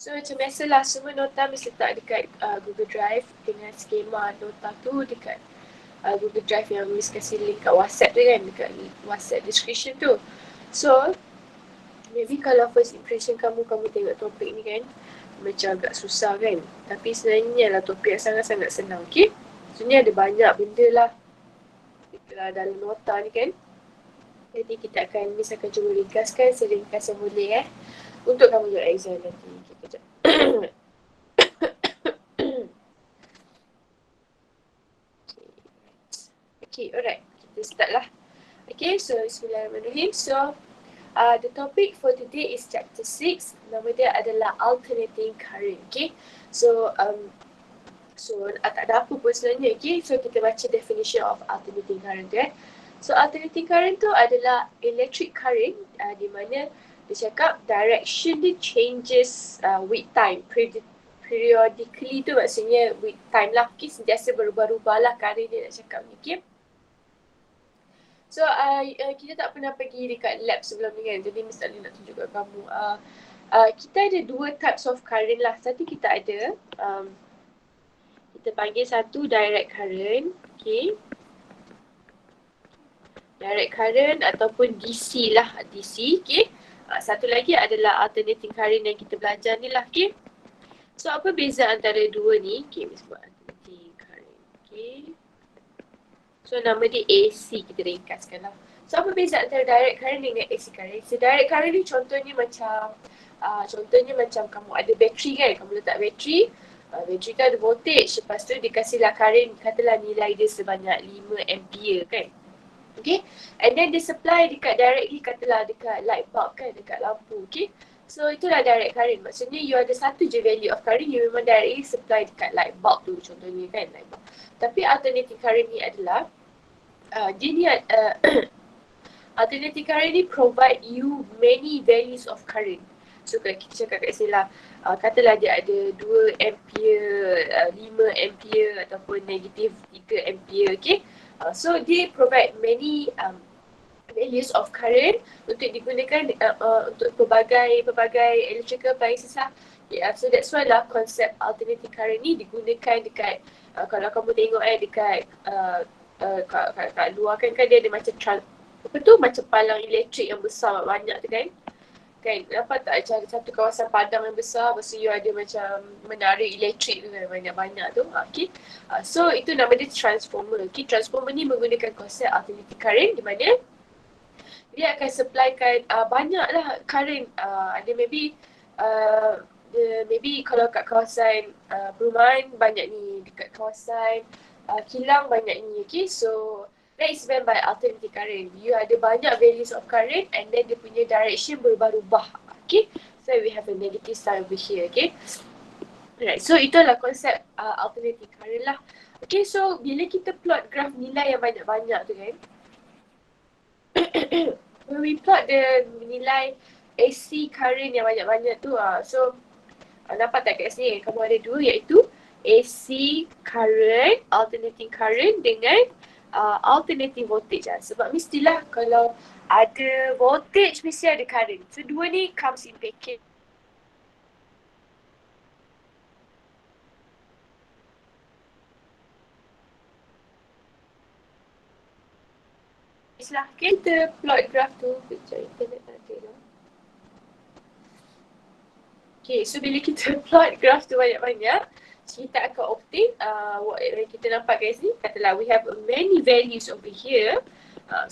So macam biasalah, semua nota mesti letak dekat Google Drive dengan skema nota tu dekat Google Drive yang Miss kasih link kat WhatsApp tu kan, dekat WhatsApp description tu. So maybe kalau first impression kamu tengok topik ni kan, macam agak susah kan. Tapi sebenarnya lah topik yang sangat-sangat senang, okay? Sebenarnya ada banyak benda lah dalam nota ni kan. Jadi Miss akan cuba ringkaskan seringkas yang boleh untuk kamu buat exam nanti. Kejap. Okay, alright. Kita start lah. Okay, so bismillahirrahmanirrahim. So, the topic for today is chapter 6. Nama dia adalah alternating current. Okay, so tak ada apa pun sebenarnya. Okay, so kita baca definition of alternating current tu So alternating current tu adalah electric current di mana dia cakap direction dia changes with time. Periodically tu maksudnya with time lah. Okay, sentiasa berubah-ubah lah current dia nak cakap ni. Okay. So kita tak pernah pergi dekat lab sebelum ni kan. Jadi Miss Ali nak tunjuk kat kamu. Kita ada dua types of current lah. Satu kita ada kita panggil satu direct current. Okay. Direct current ataupun DC lah, DC, okay. Satu lagi adalah alternating current yang kita belajar ni lah, okay. So, apa beza antara dua ni? Okay, Miss buat alternating current, okay. So, nama dia AC, kita ringkaskan lah. So, apa beza antara direct current dengan AC current? So, direct current ni contohnya macam kamu ada bateri kan, kamu letak bateri, bateri tu ada voltage, lepas tu dikasihlah current, katalah nilai dia sebanyak 5 ampere kan. Okay, and then dia supply dekat directly, katalah dekat light bulb kan, dekat lampu, okay. So itulah direct current, maksudnya you ada satu je value of current, you memang directly supply dekat light bulb tu contohnya kan, light bulb. Tapi alternating current ni adalah alternating current ni provide you many values of current. So kalau kita cakap kat sini lah, katalah dia ada 2 ampere, 5 ampere ataupun negative 3 ampere, okay. So dia provide many values of current untuk digunakan untuk pelbagai electrical appliances lah. Yeah, so that's why lah konsep alternating current ni digunakan dekat kalau kamu tengok dekat kat luar kan dia ada macam macam palang elektrik yang besar banyak tu kan. Kan, nampak tak macam satu kawasan padang yang besar, lepas tu you ada macam menarik elektrik tu kan, banyak-banyak tu. Okay. So, itu nama dia transformer. Okay, transformer ni menggunakan konsep alternating current di mana dia akan supplykan banyaklah current. Ada maybe kalau kat kawasan perumahan banyak ni, dekat kawasan kilang banyak ni. Okay, so that is meant by alternating current. You ada banyak values of current and then dia punya direction berubah-ubah. Okay. So we have a negative sign over here. Okay. Alright. So itulah konsep alternating current lah. Okay. So bila kita plot graf nilai yang banyak-banyak tu kan. When we plot the nilai AC current yang banyak-banyak tu. So nampak tak kat sini? Kamu ada dua iaitu AC current, alternating current dengan alternating voltage lah. Sebab mestilah kalau ada voltage mesti ada current. So dua ni comes in package. Lah, kita plot graph tu. Kejap, internet tak ada lah. Okay, so bila kita plot graph tu banyak-banyak, kita akan obtain what kita nampak kat sini. Katalah we have many values over here.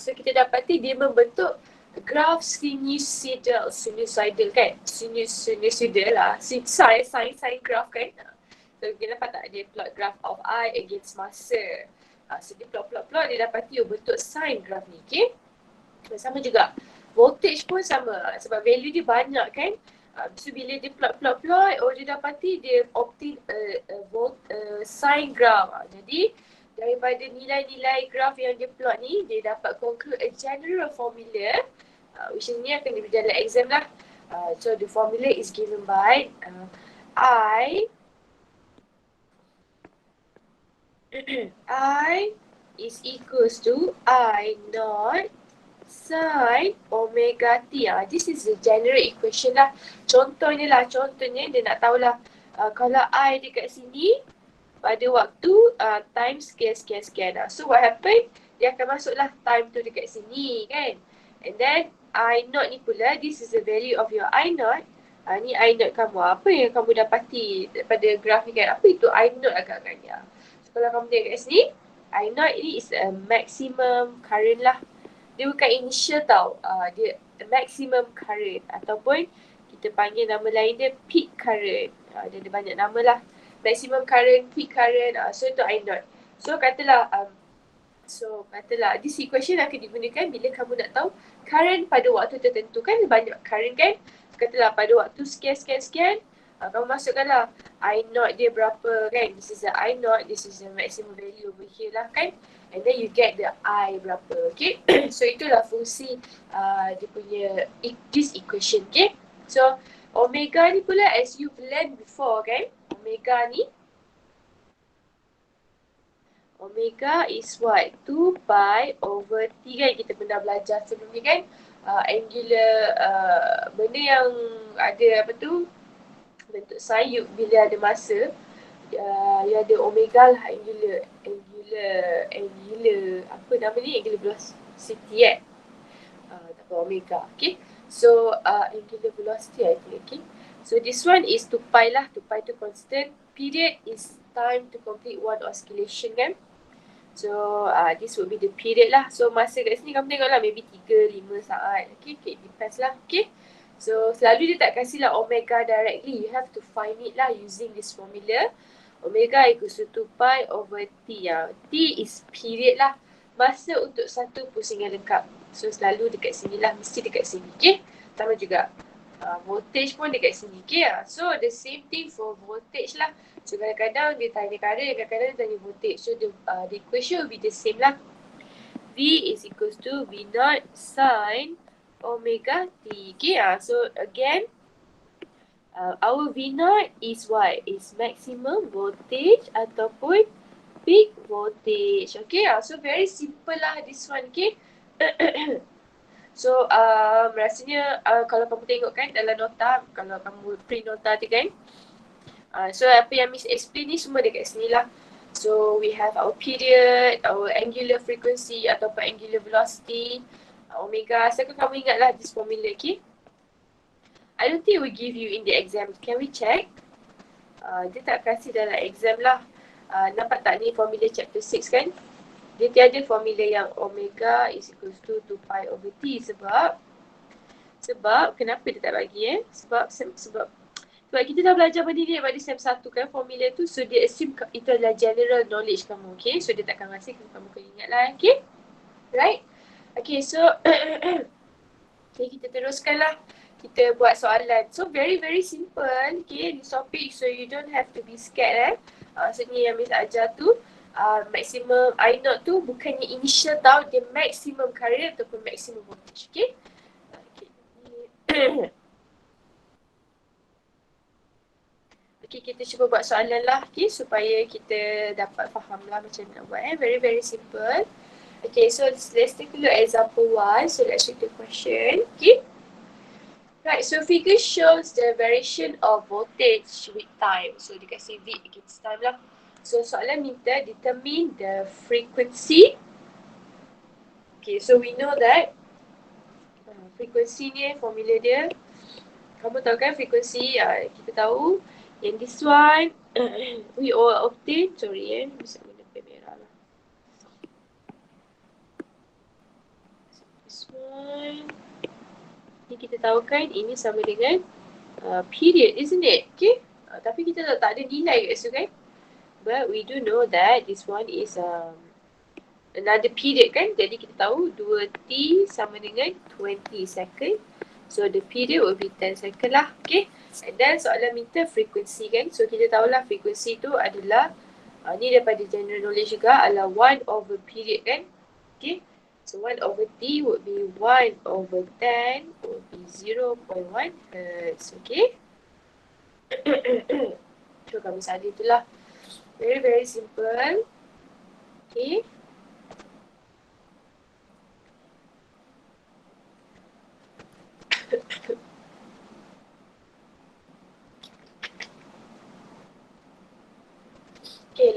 So kita dapati dia membentuk graph sinusoidal kan? Sinusoidal lah. Sine graph kan? So kita dapat tak dia plot graph of I against masa. So dia plot dia dapati bentuk sine graph ni, okay? Sama juga. Voltage pun sama sebab value dia banyak kan? So bila dia plot, dia dapati dia obtain sine graph. Jadi daripada nilai-nilai graph yang dia plot ni, dia dapat conclude a general formula which ni akan diberi dalam exam lah. So the formula is given by I is equals to I naught sin omega t. This is the general equation lah. Contohnya dia nak tahulah kalau I dekat sini pada waktu time sekian. So what happen? Dia akan masuklah time tu dekat sini kan. And then I naught ni pula, this is the value of your I naught. Ni I naught kamu. Apa yang kamu dapati pada graf ni kan? Apa itu I naught agak-agaknya? So kalau kamu tengok kat sini, I naught ni is a maximum current lah. Dia bukan initial tau. Dia maximum current ataupun kita panggil nama lain dia peak current. Dia ada banyak nama lah. Maximum current, peak current. So itu I naught. So katalah this equation akan digunakan bila kamu nak tahu current pada waktu tertentu kan, banyak current kan. Katalah pada waktu sekian, kamu masukkanlah I naught dia berapa kan. This is the I naught, this is the maximum value over here lah kan. And then you get the I berapa, okay. So itulah fungsi dia punya this equation, okay. So omega ni pula as you've learned before kan. Omega is what? 2 pi over T kan. Kita pernah belajar sebelum ni kan. Angular, benda yang ada apa tu, bentuk sayup bila ada masa. Dia ada omega lah, angular, apa nama ni? Angular velocity kan. Tak apa, omega, okay. So, angular velocity I think, okay. So, this one is 2 pi lah. 2 pi tu constant. Period is time to complete one oscillation kan. So, this would be the period lah. So, masa kat sini kamu tengok lah maybe 3-5 saat. Okay, depends lah. Okay. So, selalu dia tak kasih lah omega directly. You have to find it lah using this formula. Omega equals to 2 pi over T. T is period lah. Masa untuk satu pusingan lengkap. So, selalu dekat sini lah. Mesti dekat sini. Okay. Sama juga. Voltage pun dekat sini. Okay. So, the same thing for voltage lah. So, kadang-kadang dia tanya current, kadang-kadang dia tanya voltage. So, the equation will be the same lah. V is equals to V naught sin omega T. Okay, so again, our V naught is what? Is maximum voltage ataupun peak voltage. Okay, so very simple lah this one. Okay. So, rasanya kalau kamu tengok kan dalam nota, kalau kamu print nota tu kan, so apa yang Miss explain ni semua dekat sini lah. So we have our period, our angular frequency ataupun angular velocity, omega. So kamu ingatlah this formula, okay? I don't think we give you in the exam. Can we check? Dia tak kasih dalam exam lah. Nampak tak ni formula chapter 6 kan? Dia tiada formula yang omega is equals to 2 pi over T sebab kenapa dia tak bagi Sebab kita dah belajar benda ni pada SEM 1 kan, formula tu. So dia assume itu adalah general knowledge kamu, okay. So dia takkan rasa kamu kena ingat lah, okay. Right? Okay, so okay, kita teruskan lah. Kita buat soalan. So very simple, okay, this topic. So you don't have to be scared maksudnya yang Miss ajar tu maximum I naught tu bukannya initial tau. Dia maximum current ataupun maximum voltage, okay. Okay, kita cuba buat soalan lah, okay, supaya kita dapat faham lah macam mana nak buat. Very simple. Okay, so let's take a look at example 1. So let's read the question, okay. Right, so figure shows the variation of voltage with time. So dia kasi V against time lah. So soalan minta determine the frequency. Okay, so we know that frequency ni formula dia. Kamu tahu kan frequency, kita tahu yang this one, we all obtain, bisa guna pen merah lah. This one, ni kita tahu kan ini sama dengan period, isn't it? Okay, tapi kita tak ada nilai kat situ kan. But we do know that this one is another period kan. Jadi kita tahu 2T sama dengan 20 second. So the period will be 10 second lah, okay. And then soalan minta frequency kan. So kita tahulah frequency tu adalah ni daripada general knowledge juga, adalah 1 over period kan. Okay. So 1 over T would be 1 over 10 would be 0.1 Hertz, okay. So kami salin tu lah. Very simple. Okay.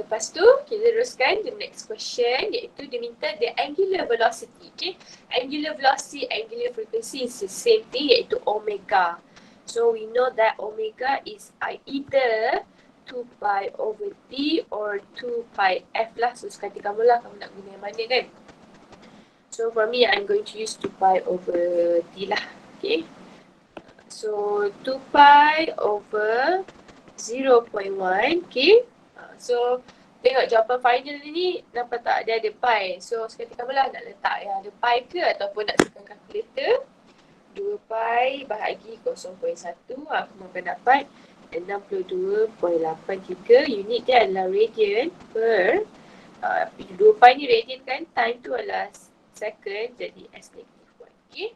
Lepas tu kita teruskan the next question, iaitu dia minta the angular velocity. Okay, angular velocity, angular frequency is the same thing, iaitu omega. So we know that omega is either 2 pi over t or 2 pi f lah. So sekali kamu lah, kamu nak guna yang mana kan. So for me, I'm going to use 2 pi over t lah. Okay, so 2 pi over 0.1. Okay, so tengok jawapan final ni, nampak tak dia ada pi. So sekali kamu lah nak letak yang ada pi ke ataupun nak tekan kalkulator. 2 pi bahagi 0.1, aku akan dapat 62.83. Unit dia adalah radian per 2 pi ni radian kan, time tu adalah second, jadi S negative 1. Okay.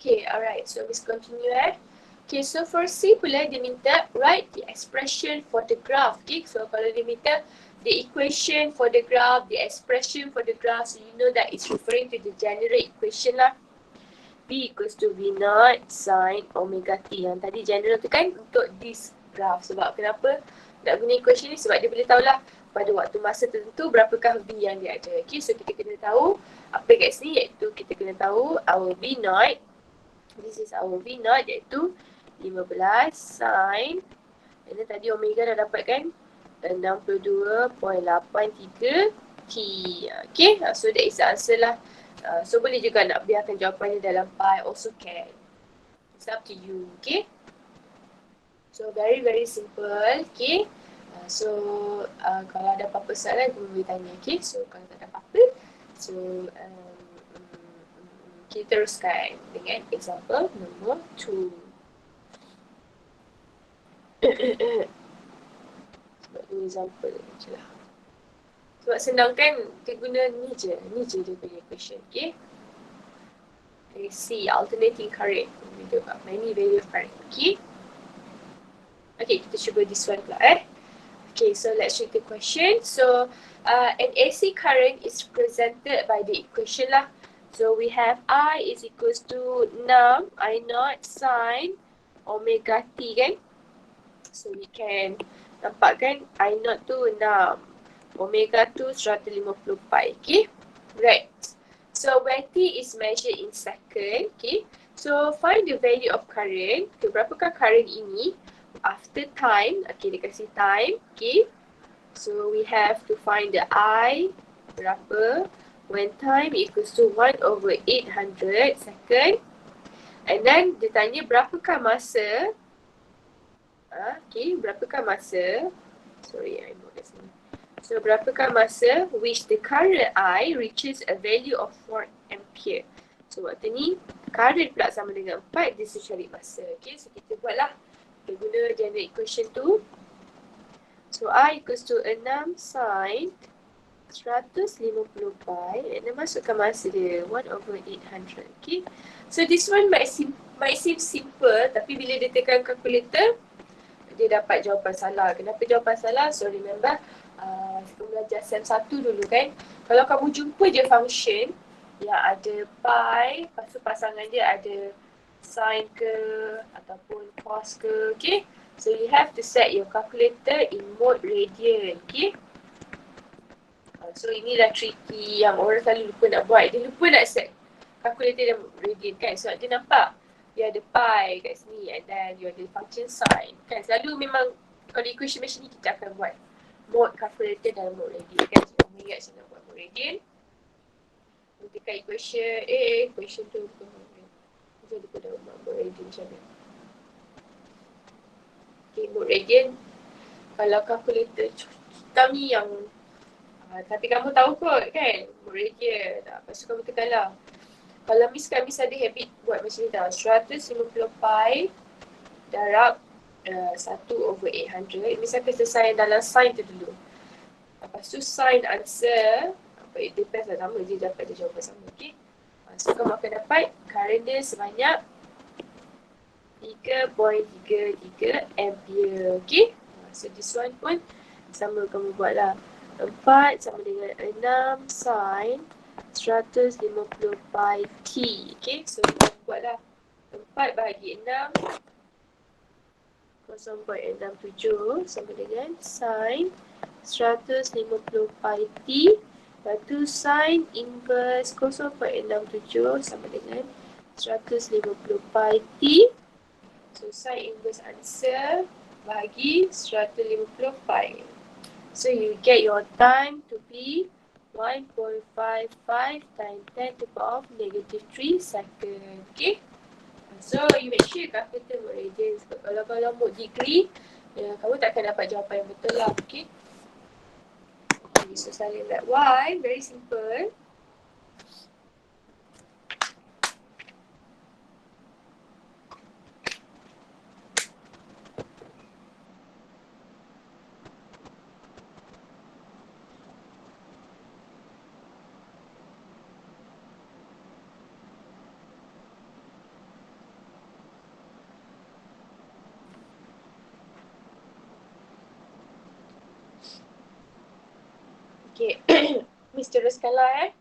Okay, alright. So let's continue. Okay, so for C pula dia minta write the expression for the graph. Okay, so kalau dia minta the equation for the graph, the expression for the graph, so you know that it's referring to the general equation lah. P equals to V naught sin omega T. Yang tadi general tu kan untuk this graph. Sebab kenapa nak guna equation ni? Sebab dia boleh tahulah pada waktu masa tertentu berapakah V yang dia ada. Okay, so kita kena tahu apa kat sini, iaitu kita kena tahu our V naught. This is our V naught, iaitu 15 sin, and then tadi omega dah dapat kan 62.83 T. Okay, so that is the answer lah. So boleh juga nak biarkan jawapannya dalam pi, also can. It's up to you. Okay, so very very simple. Okay, so kalau ada apa-apa soalan kamu boleh tanya. Okay, so kalau tak ada apa-apa, so kita teruskan dengan example nombor 2. Sebab 2 example je lah. Sebab senang kan, kita guna ni je dia punya question. Okay, C, alternating current. Kita dapat many value of current. Okay, kita cuba this one pula Okay, so let's read the question. So an AC current is presented by the equation lah. So we have I is equals to 6 I naught sin omega T kan. So we can nampak kan I naught tu 6, omega tu 150 pi. Okay, right. So where T is measured in second. Okay, so find the value of current. Okay, berapakah current ini after time. Okay, dia kasih time. Okay, so we have to find the I berapa when time equals to 1/800 second. And then dia tanya berapakah masa. Okay, berapakah masa. Sorry, I know kat sini. So berapakah masa which the current I reaches a value of 4 ampere. So waktu ni current pula sama dengan 4, dia cari masa. Okay, so kita buatlah. Kita guna general equation tu. So I equals to 6 sin 150 pi, and then masukkan masa dia 1/800. Okay, so this one might seem simple, tapi bila dia tekan calculator dia dapat jawapan salah. Kenapa jawapan salah? So remember kita belajar SEM 1 dulu kan, kalau kamu jumpa je function yang ada pi, lepas tu pasangan dia ada sin ke ataupun cos ke. Okay, so you have to set your calculator in mode radian. Okay, so inilah tricky yang orang selalu lupa nak buat. Dia lupa nak set calculator dalam radian kan. Sebab dia nampak dia ada pi kat sini and then you ada function sin kan. Selalu memang kalau equation macam ni kita akan buat mode calculator dalam mode radian kan. So kamu ingat saya nak buat mode radian. Ketika equation equation tu kita lupa dah buat mode radian macam mana. Okay, mode radian kalau calculator tahu ni yang tapi kamu tahu kot kan radian. Lepas tu kamu tekanlah. Kalau Miss ada habit buat macam ni tau. 150 pi darab 1/800. Miss akan selesai dalam sin tu dulu. Lepas tu sin answer, it depends lah, sama je dapat dia jawapan sama. Okay, so kamu akan dapat current dia sebanyak 3.33 ampere. Okay. So this one pun sama kamu buat lah. 4 sama dengan 6 sin 150 pi t. Okay. So kamu buat lah. 4 bahagi 6 0.67 sama dengan sin 150 pi t. Lepas tu sin inverse 0.67 sama dengan 150 pi t. So sin inverse answer bagi 150 pi. So you get your time to be 1.55 times 10 to the power of -3 second. Okay. So you make sure calculator buat radian. Sebab kalau mode degree, kamu takkan dapat jawapan yang betul lah. Okay. Okay, so salin that y. Very simple. Okay. Miss teruskanlah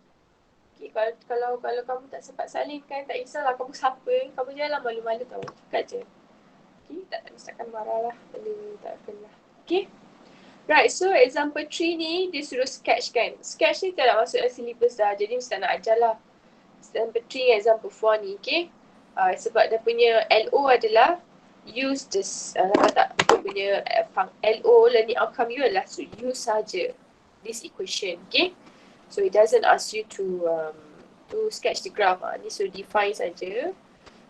Okay, kalau kamu tak sempat salin kan, tak kisahlah kamu siapa. Kamu janganlah malu-malu tau. Cakap je. Okay, Miss takkan marah lah. Takkan lah. Okay. Right, so example 3 ni dia suruh sketch kan. Sketch ni tak nak masuk dalam syllabus dah. Jadi Miss tak nak ajar lah. Example 3 example 4 ni, okay. Sebab dia punya LO adalah use this, dia punya LO, learning outcome you adalah so use saja this equation, okay. So it doesn't ask you to sketch the graph. Ni suruh define saja.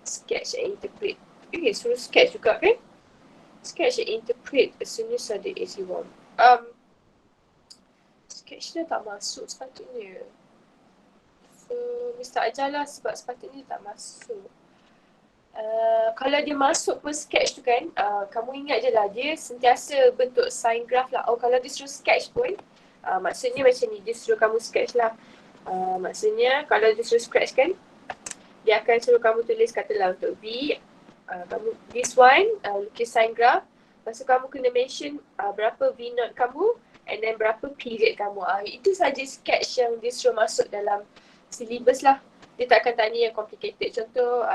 Sketch and interpret. Okay, suruh sketch juga kan. Sketch and interpret as soon as ada AC1. Sketch dia tak masuk sepatutnya. So, Miss tak ajar lah sebab sepatutnya tak masuk. Kalau dia masuk pun sketch tu kan, kamu ingat je lah dia sentiasa bentuk sign graph lah. Kalau dia suruh sketch pun, maksudnya macam ni, dia suruh kamu sketch lah. Maksudnya kalau dia suruh sketch kan, dia akan suruh kamu tulis katalah untuk V, kamu this one, lukis sign graph. Lepas tu kamu kena mention berapa V0 kamu and then berapa period kamu. Itu saja sketch yang dia suruh masuk dalam syllabus lah. Dia tak akan tanya yang complicated. Contoh,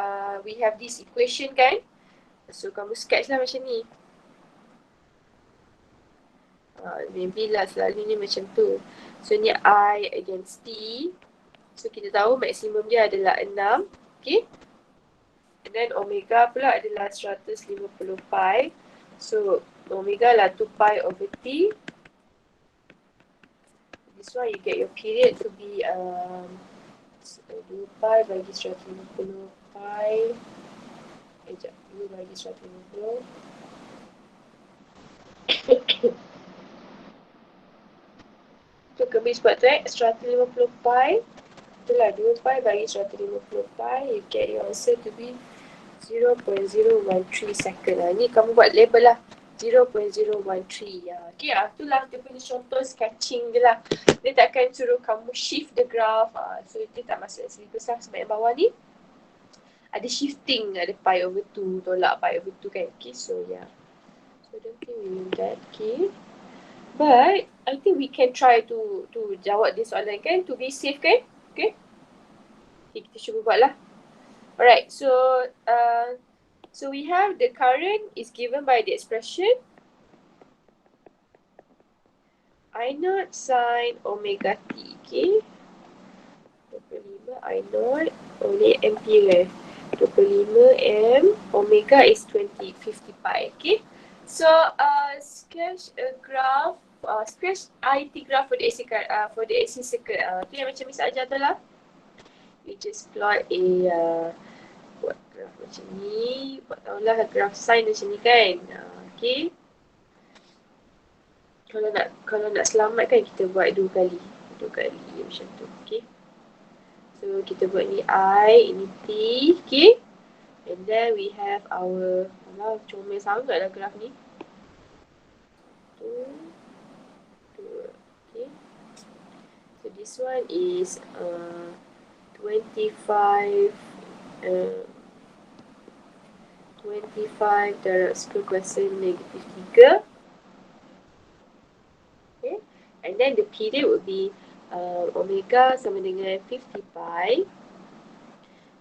we have this equation kan. So kamu sketch lah macam ni. Maybe lah selalunya macam tu. So ni I against T. So kita tahu maksimum dia adalah 6. Okay. And then omega pula adalah 150 pi. So omega lah 2 pi over T. This one you get your period to be 2 pi bagi 150 pi. Sekejap, 2 bagi 150. So kebis buat tu 150 pi. Itulah 2 pi bagi 150 pi. You get your answer to be 0.013 second. Ni kamu buat label lah. 0.013. Okay, itulah dia punya contoh sketching je lah. Dia takkan suruh kamu shift the graph. So dia tak masuk syllabus lah. Sebab yang bawah ni ada shifting, ada pi over 2, tolak pi over 2 kan. Okay, so yeah. So I don't think we need that. Okay. But I think we can try to jawab this soalan kan, to be safe kan. Okay. Okay, kita cuba buat lah. Alright, so we have the current is given by the expression I0 sin omega t, okay. 25 I0 oleh ampere. 25 M, omega is 50 pi, okay. So, sketch a graph, sketch IT graph for the AC circuit. Tu yang macam Miss ajar tu lah. You just plot buat graph macam ni, buat tahulah graph sign macam ni kan. Okay. Kalau nak selamat kan kita buat dua kali macam tu. Okay. So kita buat ni I, ini T, okay. And then we have our, comel sangat lah graph ni. 2, okay. So this one is 25 25 darab 10 kuasa negatif 3. Okay. And then the period would be omega sama dengan 50 pi.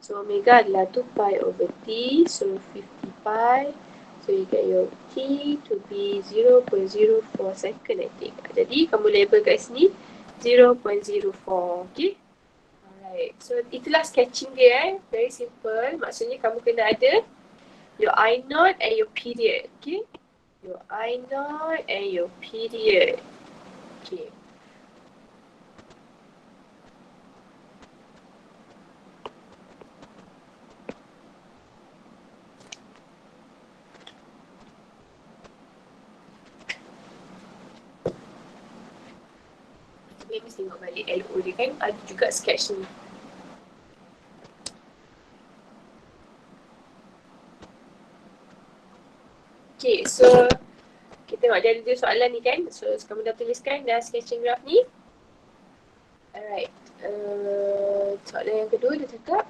So omega adalah 2 pi over t. So 50 pi. So you get your t to be 0.04 second I think. Jadi kamu label kat sini 0.04. Okay. Alright. So itulah sketching dia. Very simple. Maksudnya kamu kena ada your I naught and your period. Okay. Your I naught and your period. Okay. Kita mesti tengok balik LO dia kan. Ada juga sketch ni. Okay, so kita tengok dia ada dua soalan ni kan. So kamu dah tuliskan dah sketching graph ni. Alright. Soalan yang kedua dia cakap,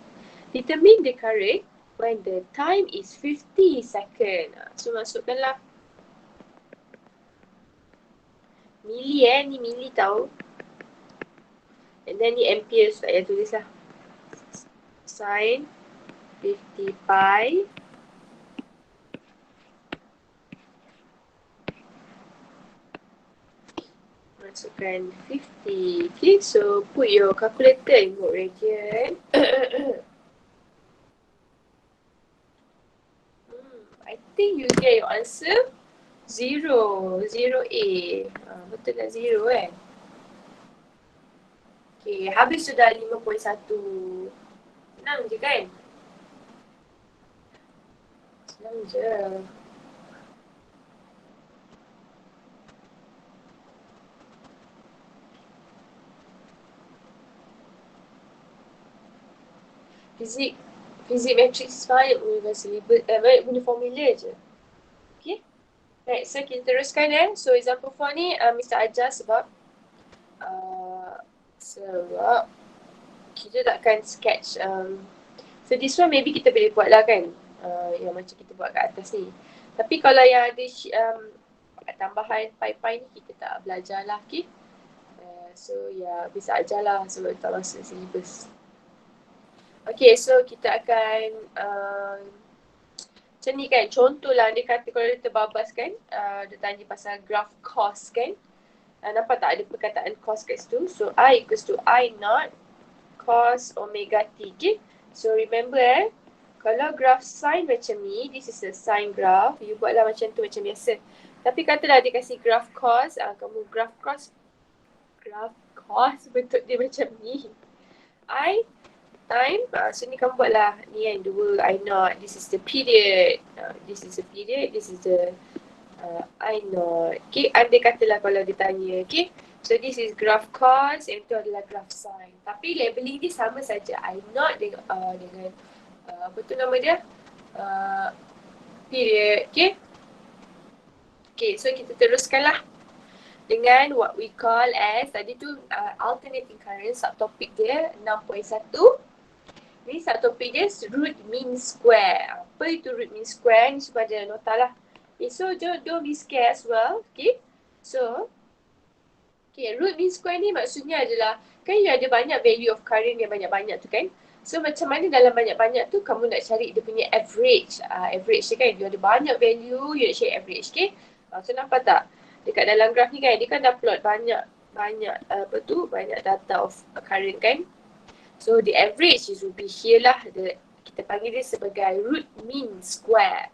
determine the current when the time is 50 second. So masukkanlah milli ni milli tau. And then ni ampere, so saya tulis lah. Sin 50 pi masukkan 50. Okay, so put your calculator in mode radian. I think you get your answer 0. 0A. Betul tak 0 kan? Okay, habis sudah 5.1. Senang je kan? Senang je. Fizik matrix is fine, banyak guna formula je. Okay. Right, so kita teruskan So example 4 ni Mr. ajar sebab kita takkan sketch. So this one maybe kita boleh buat lah kan, yang macam kita buat kat atas ni. Tapi kalau yang ada tambahan pi-pi ni kita tak belajar lah. Okay. So ya, bisa ajar lah sebab tak masuk syllabus. Okay, so kita akan macam ni kan, contoh lah dia kata kalau dia terbabas kan, dia tanya pasal graph cos kan. Nampak tak ada perkataan cos kat situ. So I equals to I naught cos omega t. Okay. So remember kalau graph sine macam ni, this is a sine graph. You buatlah macam tu macam biasa. Tapi katalah dia kasih graph cos, kamu graph cos bentuk dia macam ni. I time, so ni kamu buatlah ni kan, 2 I naught. This is the period. This is the period. This is the I naught. Okay, andai katalah kalau dia tanya. Okay, so this is graph cos, yang tu adalah graph sine. Tapi labeling dia sama saja. I naught dengan apa tu nama dia? Period. Okay. Okay, so kita teruskanlah dengan what we call as, tadi tu alternating current, subtopik dia 6.1. Ni subtopik dia root mean square. Apa itu root mean square? Ni semua ada nota lah. Okay, so don't be scared as well. Okay, so root mean square ni maksudnya adalah, kan you ada banyak value of current yang banyak-banyak tu kan. So macam mana dalam banyak-banyak tu kamu nak cari dia punya average. Average dia kan, you ada banyak value, you nak cari average. Okay, so nampak tak? Dekat dalam graph ni kan, dia kan dah plot banyak banyak data of current kan. So the average is will be here lah. Kita panggil dia sebagai root mean square.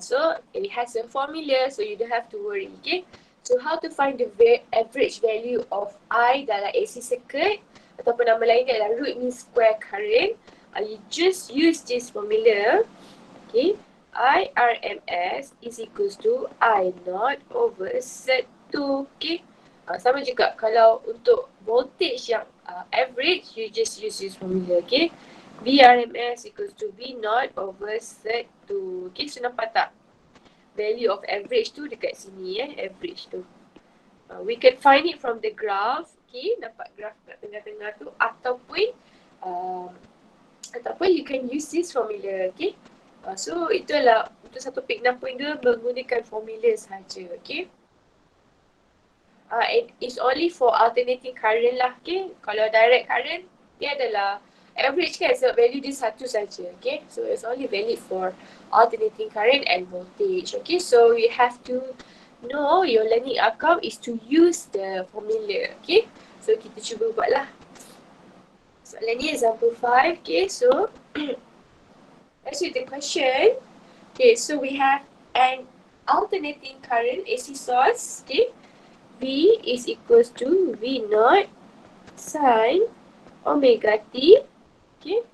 So it has a formula, so you don't have to worry. Okay. So how to find the average value of I dalam AC circuit, ataupun nama lain dia adalah root mean square current. You just use this formula. Okay. I RMS is equals to I naught over Z2. Okay. Sama juga kalau untuk voltage yang average, you just use this formula. Okay. VRMS equals to V naught over Z2. Okay, so nampak tak? Value of average tu dekat sini average tu. We can find it from the graph. Okay, nampak graph kat tengah-tengah tu. Ataupun you can use this formula. Okay. So itulah untuk satu topik 6.2 menggunakan formula sahaja. Okay. It's only for alternating current lah. Okay. Kalau direct current, dia adalah average kan, so value dia satu saja. Okay. So it's only valid for alternating current and voltage. Okay. So you have to know your learning outcome is to use the formula. Okay. So kita cuba buat lah. Soalan ni example 5. Okay. So let's read the question. Okay, so we have an alternating current AC source. Okay, V is equals to V naught sine omega t. Okay,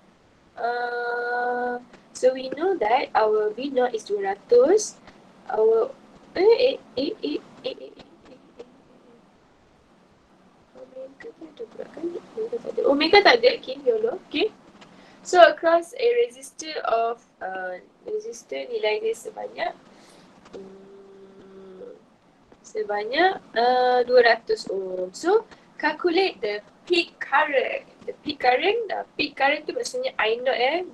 so we know that our V naught is 200. Our omega tak ada. Okay, YOLO. Okay. So across a resistor of resistor nilai dia sebanyak 200 ohm. So calculate the peak current. The peak current tu maksudnya I naught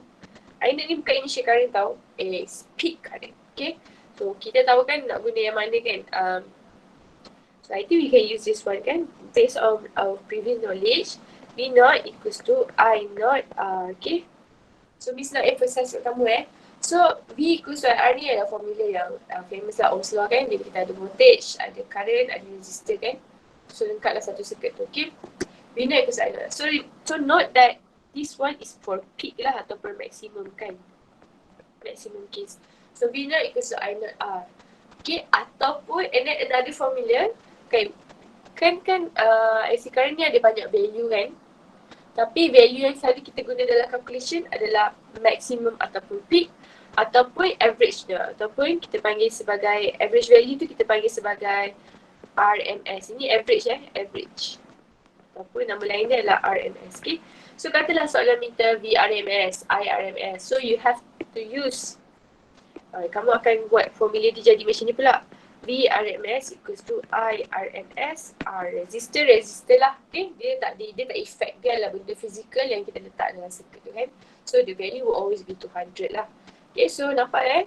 I naught ni bukan initial current tau. It's peak current. Okay. So kita tahu kan nak guna yang mana kan. So I think we can use this one kan. Based on our previous knowledge. V naught equals to I naught R. Okay. So Miss nak emphasize kat kamu So V equals to R ni adalah formula yang famous lah, Ohm's law kan. Dia kita ada voltage, ada current, ada resistor kan. So lengkaplah satu circuit tu. Okay. V naught equals to I naught. So note that this one is for peak lah ataupun maximum kan. Maximum case. So V naught equals to I naught R. Okay. Ataupun and then another formula. Okay. Kan AC current ni ada banyak value kan. Tapi value yang selalu kita guna dalam calculation adalah maximum ataupun peak ataupun average dia. Ataupun kita panggil sebagai average value tu kita panggil sebagai RMS. Ini average average. Ataupun nama lain dia adalah RMS. Okay. So katalah soalan minta VRMS, IRMS. So you have to use kamu akan buat formula dia jadi macam ni pula. VRMS equals to IRMS, R resistor lah. Okay, dia tak effect, dia adalah benda fizikal yang kita letak dalam circuit tu kan. So the value will always be 200 lah. Okay, so nampak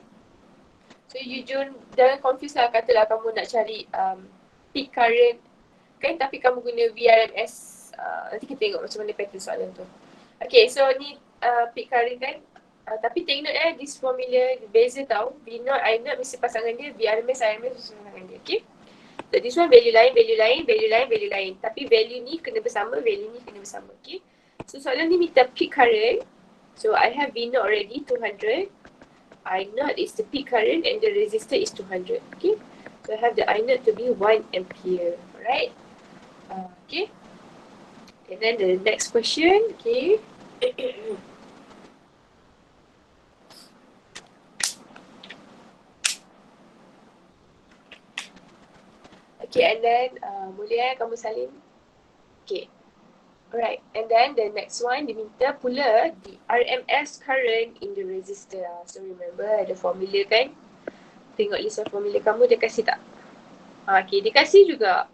So you jangan confuse lah, katalah kamu nak cari peak current kan, tapi kamu guna VRMS. Nanti kita tengok macam mana pattern soalan tu. Okay, so ni peak current kan. Tapi take note this formula beza tau. V naught, I naught mesti pasangan dia. VRMS, IRMS mesti pasangan dia. Okay. So this one value lain. Tapi value ni kena bersama, value ni kena bersama. Okay. So soalan ni minta peak current. So I have V naught already 200. I naught is the peak current and the resistor is 200. Okay. So I have the I naught to be 1 ampere. Alright. Okay. And then the next question. Okay. Okay, and then boleh kamu salin. Okay. Alright, and then the next one, dia minta pula the RMS current in the resistor. So remember ada formula kan? Tengok list of formula kamu, dia kasih tak? Okay, dia kasih juga.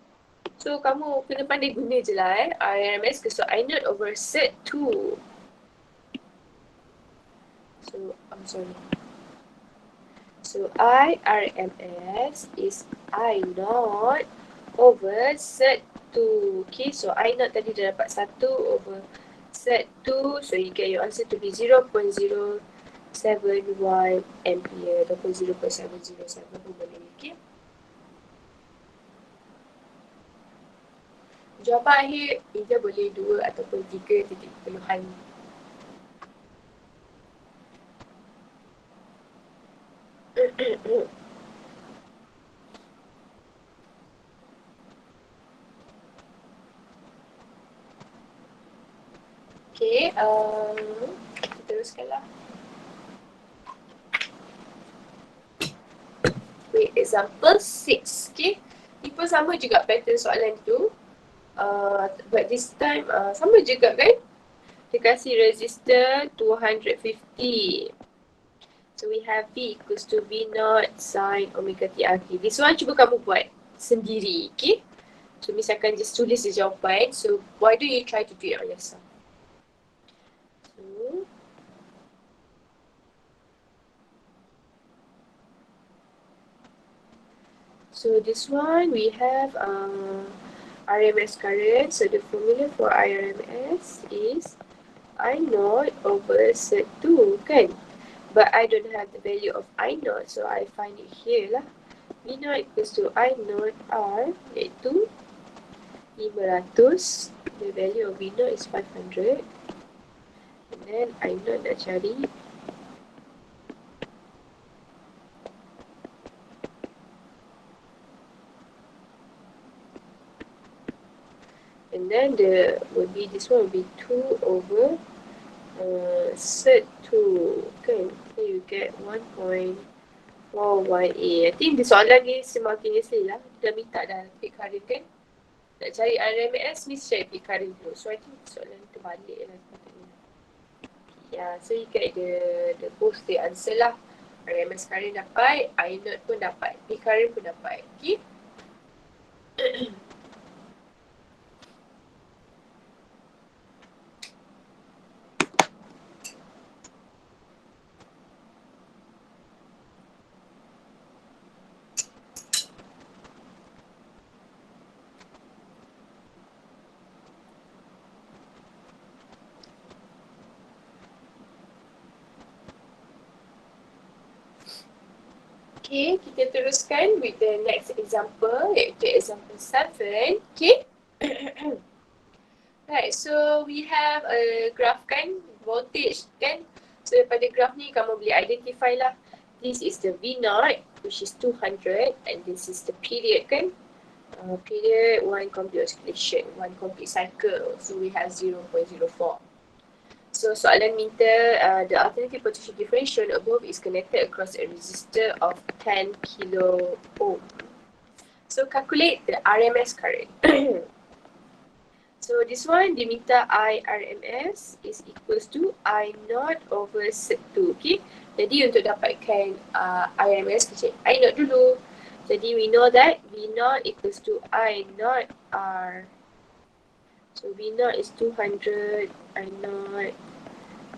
So kamu kena pandai guna je lah RMS ke so I naught over set 2. So, I'm sorry. So IRMS is I naught over set 2. Okay, so I naught tadi dah dapat 1 over set 2. So you get your answer to be 0.071 ampere ataupun 0.707 pun boleh. Okay. Jawapan akhir either boleh 2 ataupun 3 titik perluhan. Okay, kita teruskanlah. Wait, example 6. Okay, ni pun sama juga pattern soalan tu. But this time sama juga kan? Dia kasih resistor 250. So we have V equals to V naught sin omega t r. Okay, this one cuba kamu buat sendiri. Okay, so misalkan just tulis the jawapan. So why don't you try to do it on yourself? So So this one we have RMS current. So the formula for RMS is I naught over set 2 kan. But I don't have the value of I naught, so I find it here lah. V naught equals to I naught R iaitu 500. The value of V naught is 500. And then I naught nak cari. And then this one will be 2 over set 2 kan. So you get 1.41A. I think the soalan ni simultaneously lah. Dah minta dah peak current kan. Nak cari RMS mesti cari peak current dulu. So I think soalan terbalik lah sepatutnya. Yeah, so you get the both the answer lah. RMS current dapat, I naught pun dapat, peak current pun dapat. Okay. Okay, kita teruskan with the next example, iaitu example 7. Okay. Right, so we have a graph kan, voltage kan. So daripada graph ni kamu boleh identify lah. This is the V naught, which is 200, and this is the period kan. Period, one complete oscillation, one complete cycle. So we have 0.04. So soalan minta the alternative potential differential above is connected across a resistor of 10 kilo ohm. So calculate the RMS current. So this one diminta I RMS is equals to I naught over set 2. Okay. Jadi untuk dapatkan RMS kita cek I naught dulu. Jadi we know that V naught equals to I naught R. So V naught is 200, I naught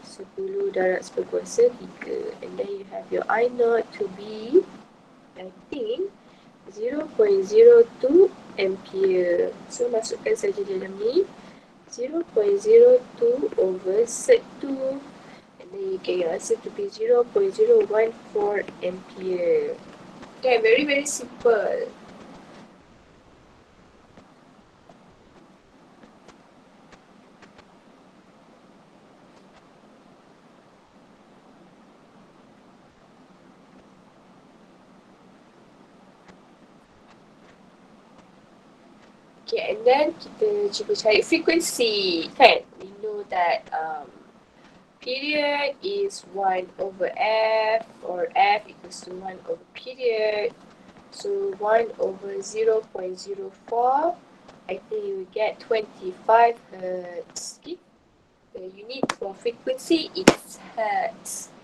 10 darab 10 kuasa 3. And then you have your I naught to be, I think, 0.02 ampere. So masukkan saja dalam ni 0.02 over set 2. And then you get your answer to be 0.014 ampere. Okay, very very simple. Okay, and then kita cuba cari frequency kan. We know that period is 1 over F, or F equals to 1 over period. So 1 over 0.04, I think you will get 25 hertz. Okay. The unit for frequency is hertz.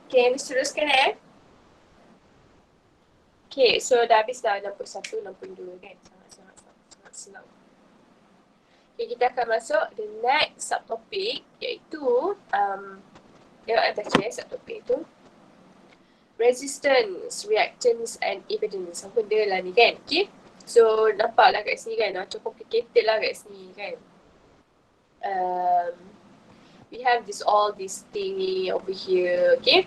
Okay, mesti teruskan Okay, so dah habis dah 61, 62 kan. Sangat senang. Okay, kita akan masuk the next subtopic, iaitu tengok atas subtopic tu. Resistance, reactance and impedance. Apa benda lah ni kan. Okay. So nampak lah kat sini kan. Macam complicated lah kat sini kan. We have all this thingy over here. Okay.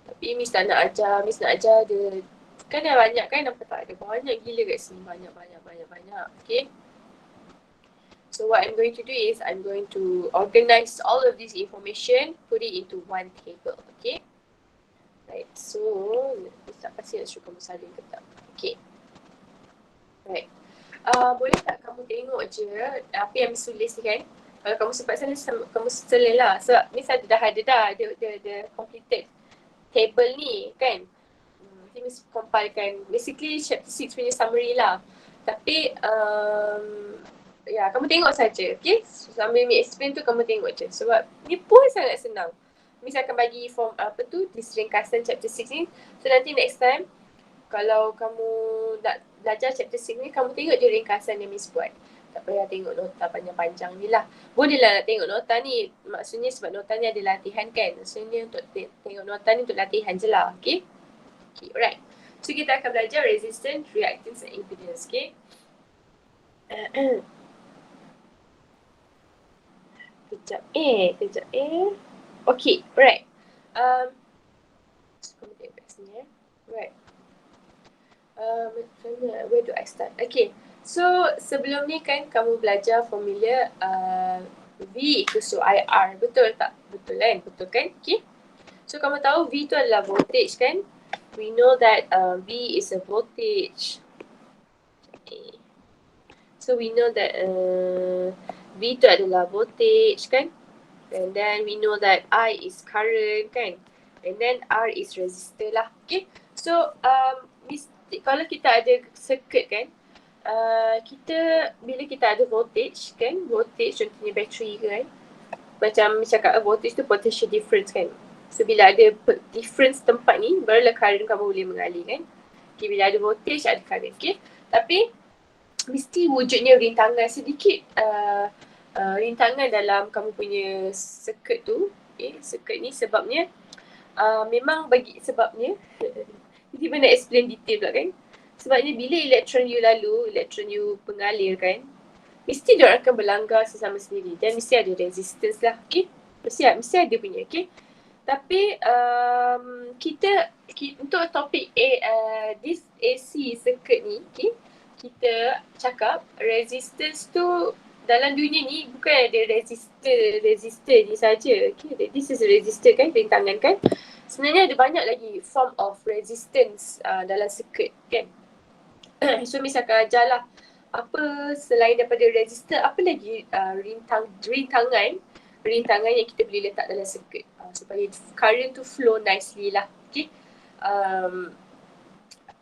Tapi Miss tak nak ajar. Miss nak ajar dia. Kan dah banyak kan. Nampak tak ada banyak gila kat sini. Banyak. Okay. So what I'm going to do is I'm going to organize all of this information, put it into one table. Okay. Right. So Miss tak pasti nak suruh kamu salin ke tak. Okay. Right. Boleh tak kamu tengok je apa yang Miss tulis ni kan. Kalau kamu sempat salin, kamu salin lah. Sebab Miss dah ada the completed table ni kan. Nanti Miss compilekan. Basically chapter 6 punya summary lah. Tapi ya, kamu tengok saja, okay? So, sambil Miss explain tu kamu tengok je. Sebab ni pun sangat senang. Miss akan bagi form apa tu, list ringkasan chapter 6 ni. So nanti next time kalau kamu nak belajar chapter 6 ni, kamu tengok je ringkasan yang Miss buat. Tak payah tengok nota panjang-panjang ni lah. Boleh lah nak tengok nota ni. Maksudnya sebab nota ni ada latihan kan. Maksudnya untuk tengok nota ni untuk latihan je lah. Okay? Okay, alright. So kita akan belajar resistance, reactance and impedance. Okay? Kejap Okay, alright. Kamu tengok kat sini Right. Where do I start? Okay. So, sebelum ni kan kamu belajar formula V equals to IR. Betul tak? Betul kan? Betul kan? Okay. So, kamu tahu V tu adalah voltage kan? We know that V is a voltage. Okay. So, we know that V tu adalah voltage kan? And then we know that I is current kan? And then R is resistor lah. Okay. So, kalau kita ada circuit kan, bila kita ada voltage kan, voltage contohnya bateri kan, macam cakap voltage tu potential difference kan. So bila ada difference tempat ni, barulah current kamu boleh mengalir kan. Okay, bila ada voltage ada current. Okay, tapi mesti wujudnya rintangan sedikit, rintangan dalam kamu punya circuit tu. Okay, circuit ni sebabnya memang bagi sebabnya tiba nak explain detail pula kan. Sebabnya bila elektron you lalu, elektron you pengalir kan, mesti dia akan berlanggar sesama sendiri dan mesti ada resistance lah. Okay, mesti ada punya. Okay, tapi kita untuk topik this AC circuit ni, okay, kita cakap resistance tu dalam dunia ni bukan ada resistor ni saja. Okay, this is resistor kan, rintangan kan. Sebenarnya ada banyak lagi form of resistance dalam circuit kan. So Miss akan ajar lah apa selain daripada resistor, apa lagi rintangan yang kita boleh letak dalam circuit supaya current tu flow nicely lah. Okay.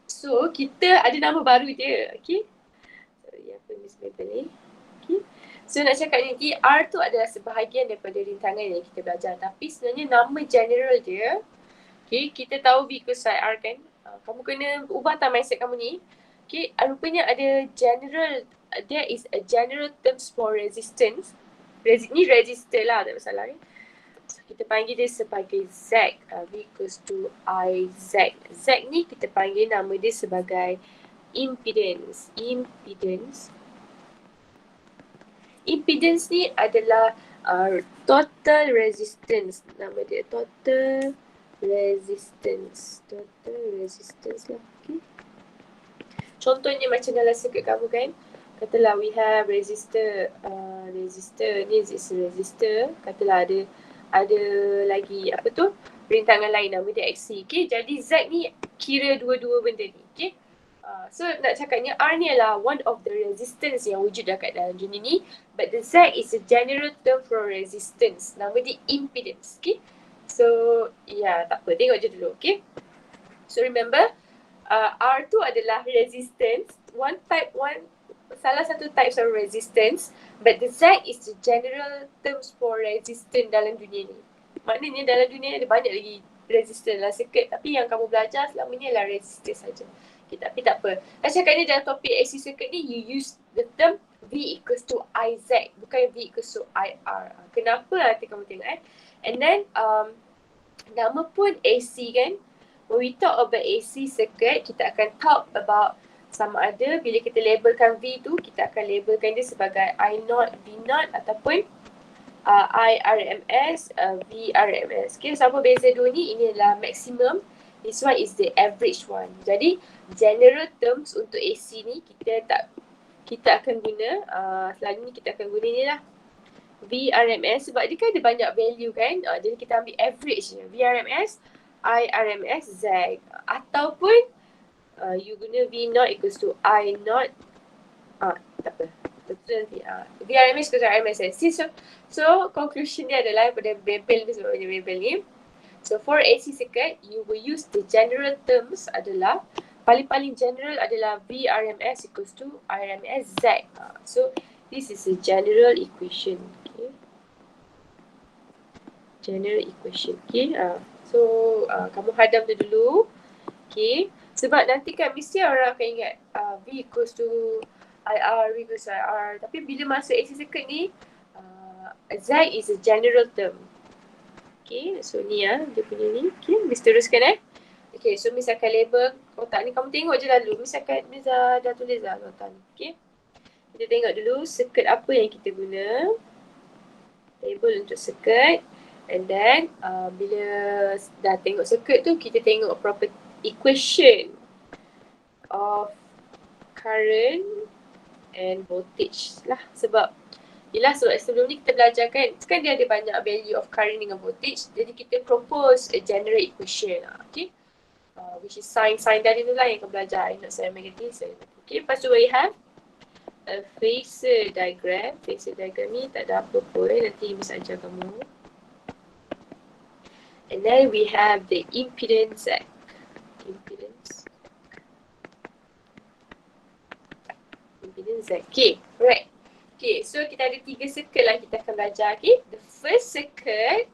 So kita ada nama baru dia. Okay. Sorry, apa Miss Mabel ni. Okay. So nak cakap ni, R tu adalah sebahagian daripada rintangan yang kita belajar. Tapi sebenarnya nama general dia, okay, kita tahu V equals IR kan. Kamu kena ubah mindset kamu ni. Okay, rupanya ada general, there is a general terms for resistance. Ni resistor lah, tak masalah kan. So, kita panggil dia sebagai Z. V equals to IZ. Z ni kita panggil nama dia sebagai impedance. Impedance ni adalah total resistance. Nama dia total resistance lah. Okay. Contohnya macam dalam circuit kamu kan, katalah we have resistor ni is resistor, katalah ada lagi apa tu, rintangan lain nama dia XC. Okay, jadi Z ni kira dua-dua benda ni. Okay, so nak cakapnya R ni adalah one of the resistance yang wujud dekat dalam dunia ni, but the Z is a general term for resistance, nama dia impedance. Okay, so tak apa, tengok je dulu. Okay, so remember R tu adalah resistance, salah satu types of resistance, but the Z is the general terms for resistance dalam dunia ni. Maknanya dalam dunia ni ada banyak lagi resistance dalam circuit, tapi yang kamu belajar selama ni adalah resistance saja. Okay, tapi tak apa. Cakapnya dalam topik AC circuit ni, you use the term V equals to IZ, bukan V equals to IR. Kenapa? Nanti kamu tengok And then nama pun AC kan. When we talk about AC circuit, kita akan talk about sama ada bila kita labelkan V tu, kita akan labelkan dia sebagai I0, V0 ataupun IRMS, VRMS. Okay, so apa beza dua ni? Ini adalah maximum. This one is the average one. Jadi, general terms untuk AC ni kita akan guna, selalu ni kita akan guna ni lah. VRMS sebab dia kan ada banyak value kan. Jadi kita ambil average je. VRMS, IRMS, Z. Ataupun you guna V0 equals to I0. Tak apa. Betul nanti. VRMS equals to RMS. So conclusion dia adalah pada bebel ni sebab banyak bebel ni. So for AC circuit, you will use the general terms adalah, paling-paling general adalah Vrms equals to Rms Z. So this is a general equation. Okay. General equation. Okay. So kamu hadam tu dulu. Okay. Sebab nanti kan mesti orang akan ingat V equals to IR, V equals to IR. Tapi bila masuk AC circuit ni, Z is a general term. Okay, so ni dia punya ni. Okay, Miss teruskan Okay, so Miss akan label kotak ni. Kamu tengok je lalu. Miss dah tulis dah kotak ni. Okay. Kita tengok dulu circuit apa yang kita guna. Label untuk circuit. And then, bila dah tengok circuit tu, kita tengok property equation of current and voltage lah. Sebab sebelum ni kita belajar kan dia ada banyak value of current dengan voltage. Jadi kita propose a general equation. Okay. Which is sign tadi tu lah yang kita belajar. Not sign negative. Okay. Lepas tu we have a phasor diagram. Phasor diagram ni tak ada apa pun. Nanti Miss ajar kamu. And then we have the impedance Z. Impedance Z. Okay. Right. Okay, so kita ada 3 circuit lah kita akan belajar. Okay, the first circuit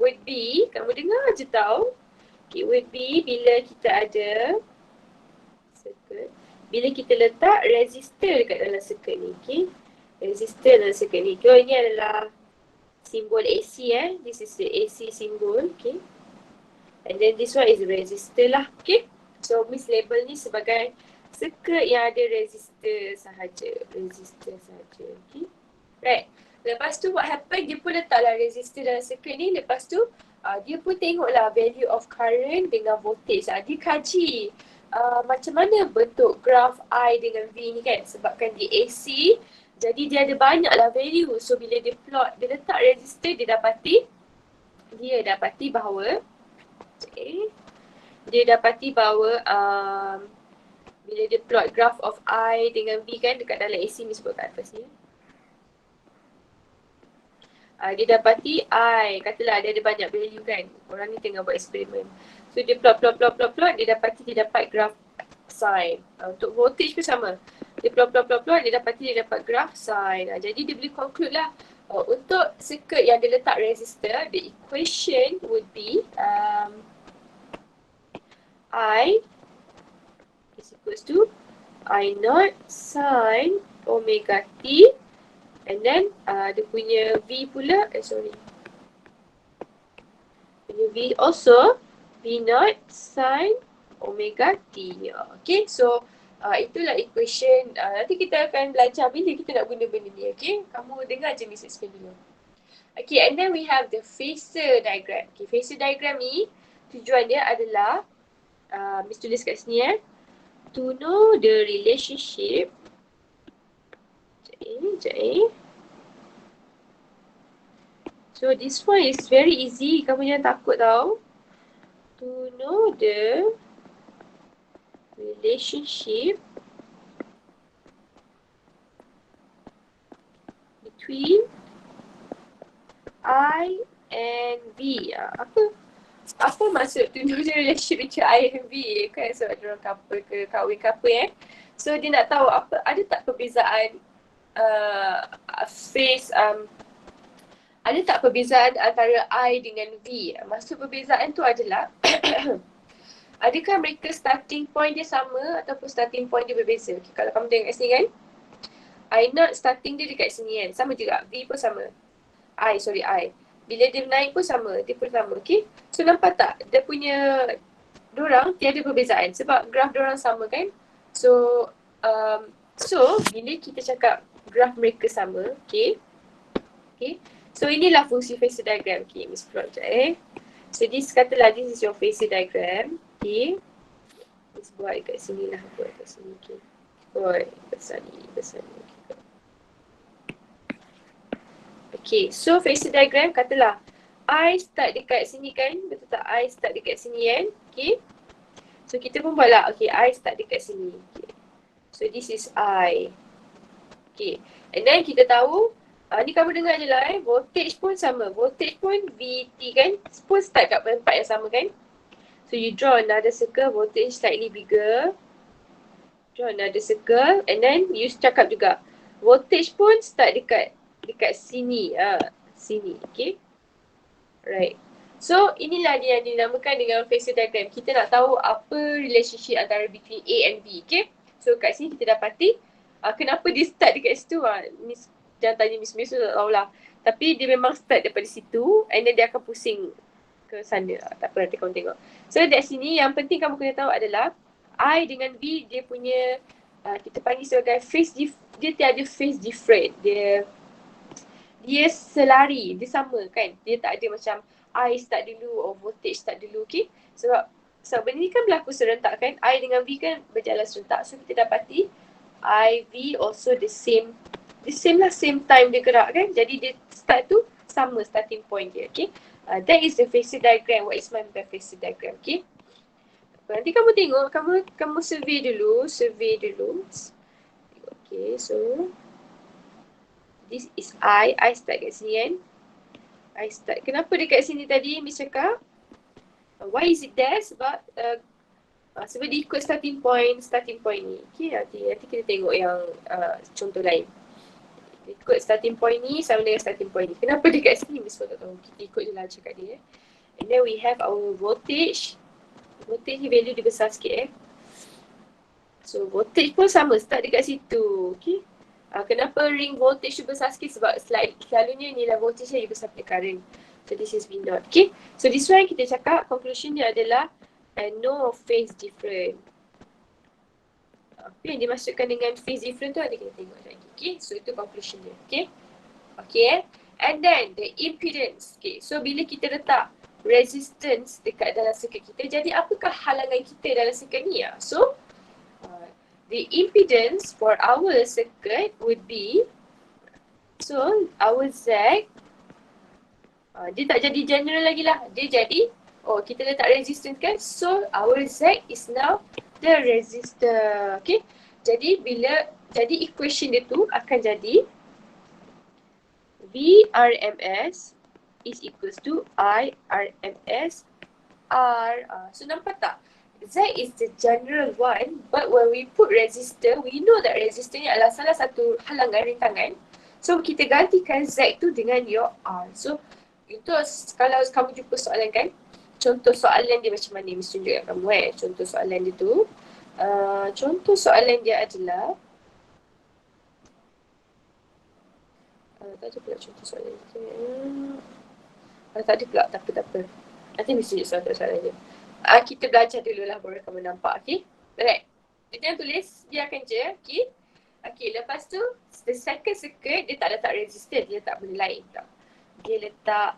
would be, kamu dengar je tau. Okay, would be bila kita ada circuit, bila kita letak resistor dekat dalam circuit ni. Okay, resistor dalam circuit ni. So ini adalah simbol AC This is the AC symbol. Okay, and then this one is resistor lah. Okay, so Miss label ni sebagai circuit yang ada resistor sahaja. Okay. Right. Lepas tu what happen, dia pun letaklah resistor dalam circuit ni. Lepas tu dia pun tengoklah value of current dengan voltage. Dia kaji macam mana bentuk graf I dengan V ni kan. Sebabkan di AC, jadi dia ada banyaklah value. So bila dia plot, dia letak resistor, dia dapati bahawa bila dia plot graph of I dengan V kan dekat dalam AC ni sebut kat atas ni. Dia dapati I, katalah dia ada banyak value kan. Orang ni tengah buat eksperimen. So dia plot, dia dapat graph sign. Untuk voltage pun sama. Dia plot, dia dapat graph sign. Jadi dia boleh conclude lah. Untuk circuit yang dia letak resistor, the equation would be I is equals to I naught sin omega t, and then dia punya V pula, punya V also V naught sin omega t. Okay, so itulah equation. Nanti kita akan belajar bila kita nak guna benda ni. Okay, kamu dengar je Miss explain dulu. Okay, and then we have the phasor diagram. Okay, phasor diagram ni tujuan dia adalah Miss tulis kat sini to know the relationship. So this one is very easy. Kamu jangan takut tau. To know the relationship between I and V. Apa maksud to know the relationship between I and V? Kan sebab dia orang couple ke kahwin ke apa So dia nak tahu ada tak perbezaan ada tak perbezaan antara I dengan V? Maksud perbezaan tu adalah adakah mereka starting point dia sama ataupun starting point dia berbeza? Okay, kalau kamu tengok kat sini kan, I naught starting dia dekat sini kan, sama juga. V pun sama. I. Bila dia naik pun sama, dia pun sama. Okay, so nampak tak dia punya dorang tiada perbezaan sebab graf dorang sama kan. So bila kita cakap graf mereka sama, okay, so inilah fungsi phasor diagram. Okay, Miss plot je So this katalah this is your phasor diagram. Okay, Miss buat kat sini lah, okay. Besar ni. Okay, so phasor diagram katalah I start dekat sini kan, betul tak? I start dekat sini kan, okay. So kita pun buatlah, okay, I start dekat sini. Okay. So this is I. Okay, and then kita tahu Ni kamu dengar je lah voltage pun sama. Voltage pun VT kan, pun start kat tempat yang sama kan. So you draw another circle, voltage slightly bigger. Draw another circle and then you cakap juga. Voltage pun start dekat sini. Sini, okay. Right. So inilah dia yang dinamakan dengan phasor diagram. Kita nak tahu apa relationship antara between A and B, okay. So kat sini kita dapati kenapa dia start dekat situ. Miss jangan tanya Miss tu tak tahulah. Tapi dia memang start daripada situ and then dia akan pusing ke sana. Tak apa, nanti kamu tengok. So dari sini yang penting kamu kena tahu adalah I dengan B dia punya kita panggil sebagai dia tiada phase different. Dia selari, dia sama kan. Dia tak ada macam I start dulu or voltage start dulu, okay. Sebab benda ni kan berlaku serentak kan. I dengan V kan berjalan serentak. So kita dapati I, V also the same time dia gerak kan. Jadi dia start tu sama starting point dia, okay. That is the phasor diagram. What is meant by phasor diagram, okay. Nanti kamu tengok, kamu survey dulu. Okay, so this is I start kat sini kan. I start. Kenapa dekat sini tadi Miss cakap? Why is it there? Sebab dia ikut starting point ni. Okay, nanti kita tengok yang contoh lain. Ikut starting point ni sama dengan starting point ni. Kenapa dekat sini Miss pun tak tahu. Kita ikut je lah cakap dia. And then we have our voltage. Voltage ni value dia besar sikit So voltage pun sama, start dekat situ. Okay. Kenapa ring voltage tu besar sikit? Sebab selalunya nilai voltage dia besar pada current. So this is V0. Okay. So this one kita cakap conclusion dia adalah no phase different. Apa yang dimasukkan dengan phase different tu nanti kita tengok lagi. Okay. So itu conclusion dia. Okay. Okay. And then the impedance. Okay. So bila kita letak resistance dekat dalam circuit kita, jadi apakah halangan kita dalam circuit ni? So the impedance for our circuit would be, so our Z, dia tak jadi general lagi lah. Dia jadi, kita letak resistance kan. So our Z is now the resistor. Okay. Jadi equation dia tu akan jadi V RMS is equals to I RMS R. So nampak tak? Z is the general one, but when we put resistor, we know that resistor ni adalah salah satu halangan rintangan. So kita gantikan Z tu dengan your R. So itu kalau kamu jumpa soalan kan, contoh soalan dia macam mana, Miss tunjuk kat kamu Contoh soalan dia tu, contoh soalan dia adalah tak ada pula contoh soalan dia. Tak ada pula, tak apa. Nanti Miss tunjuk soalan dia. Kita belajar dulu lah baru kamu nampak, okay? Alright. Dia jangan tulis, dia akan je, okay? Okay, lepas tu, the second circuit, dia tak letak resistor, dia letak benda lain tau. Dia letak,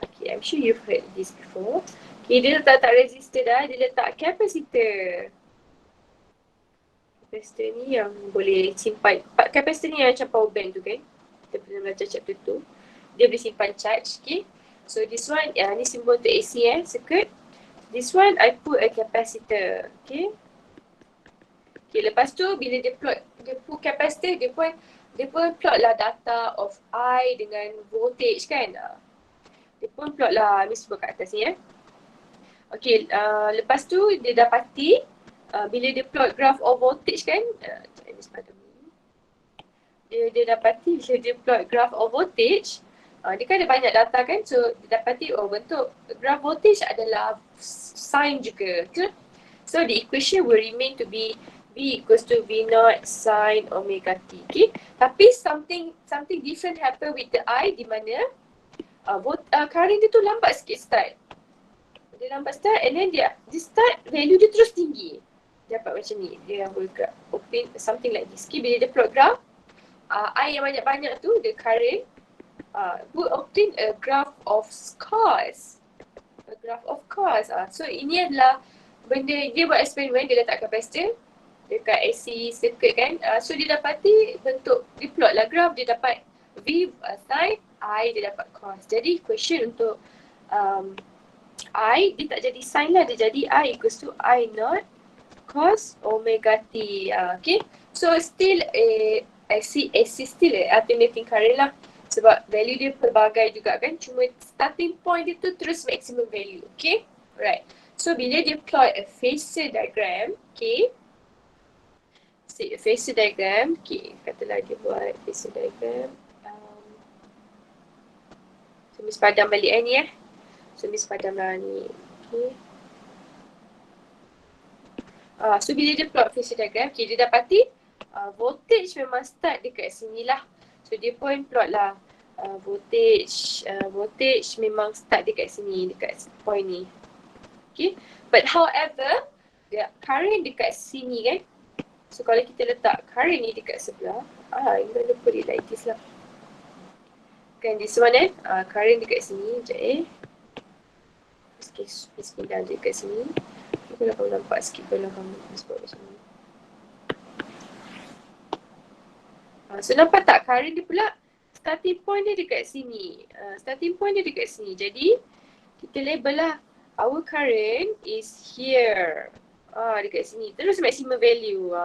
okay, I'm sure you've heard this before. Okay, dia letak resistor dah, dia letak capacitor. Capacitor ni yang boleh simpan, capacitor ni yang macam power bank tu kan? Kita pernah belajar chapter tu. Dia boleh simpan charge, okay? So this one, ni simbol untuk AC circuit. This one, I put a capacitor, okay? Okay, lepas tu bila dia put capacitor, dia pun plot lah data of I dengan voltage kan. Dia pun plot lah, Miss sebut kat atas ni Okay, lepas tu dia dapati bila dia plot graph of voltage kan. Dia dapati bila dia plot graph of voltage, dia kan ada banyak data kan. So dia dapati bentuk graph voltage adalah sine juga. Okay? So the equation will remain to be V equals to V0 sin omega T. Okay? Tapi something different happen with the I di mana current dia tu lambat sikit start. Dia lambat start and then dia start value dia terus tinggi. Dia dapat macam ni. Dia boleh open something like this. Okay? Bila dia plot graph, I yang banyak-banyak tu, the current will obtain a graph of cos. A graph of cos. So ini adalah benda dia buat eksperimen, dia letak capacitor dekat AC circuit kan. So dia dapati bentuk, dia plot lah graph, dia dapat V sin, I dia dapat cos. Jadi equation untuk I, dia tak jadi sin lah, dia jadi I equals to I not cos omega T. Okay. So still AC still alternating current lah. Sebab value dia pelbagai juga kan. Cuma starting point dia tu terus maximum value. Okay? Alright. So bila dia plot a phasor diagram, okay. Phasor diagram, okay. Katalah dia buat phasor diagram. So Miss padam balik ni So Miss padam lah ni. Okay. So bila dia plot phasor diagram, okay, dia dapati voltage memang start dekat sini lah. So dia pun plot lah voltage memang start dekat sini, dekat point ni. Okay. But however, dia current dekat sini kan. So kalau kita letak current ni dekat sebelah, I'm gonna put it like this lah. Kan this one current dekat sini, sekejap Let's pindah dekat sini. Kalau kamu nampak sikit kalau kamu sebut macam ni. So nampak tak current dia pula starting point dia dekat sini. Jadi kita label lah our current is here. Dekat sini. Terus maximum value.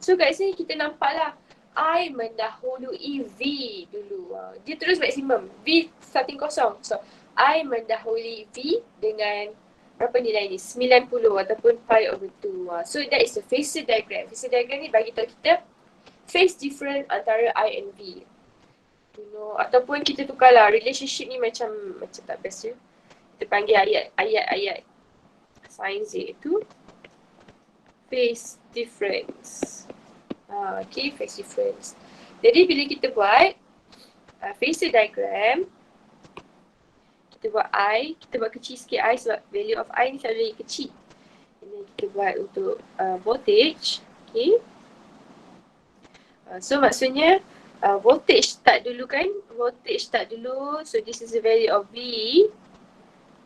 So kat sini kita nampak lah I mendahului V dulu. Dia terus maksimum. V starting kosong. So I mendahului V dengan berapa nilai ni? 90 ataupun pi over 2. So that is the phasor diagram. Phasor diagram ni bagi tahu kita phase different antara I and V. You know, ataupun kita tukarlah relationship ni macam tak best je. Kita panggil ayat sin Z itu phase difference. Okay, phase difference. Jadi bila kita buat phasor diagram, kita buat I, kita buat kecil sikit I sebab value of I ni selalu kecil. Ini kita buat untuk voltage. Okay. So maksudnya voltage start dulu kan. So this is the value of V.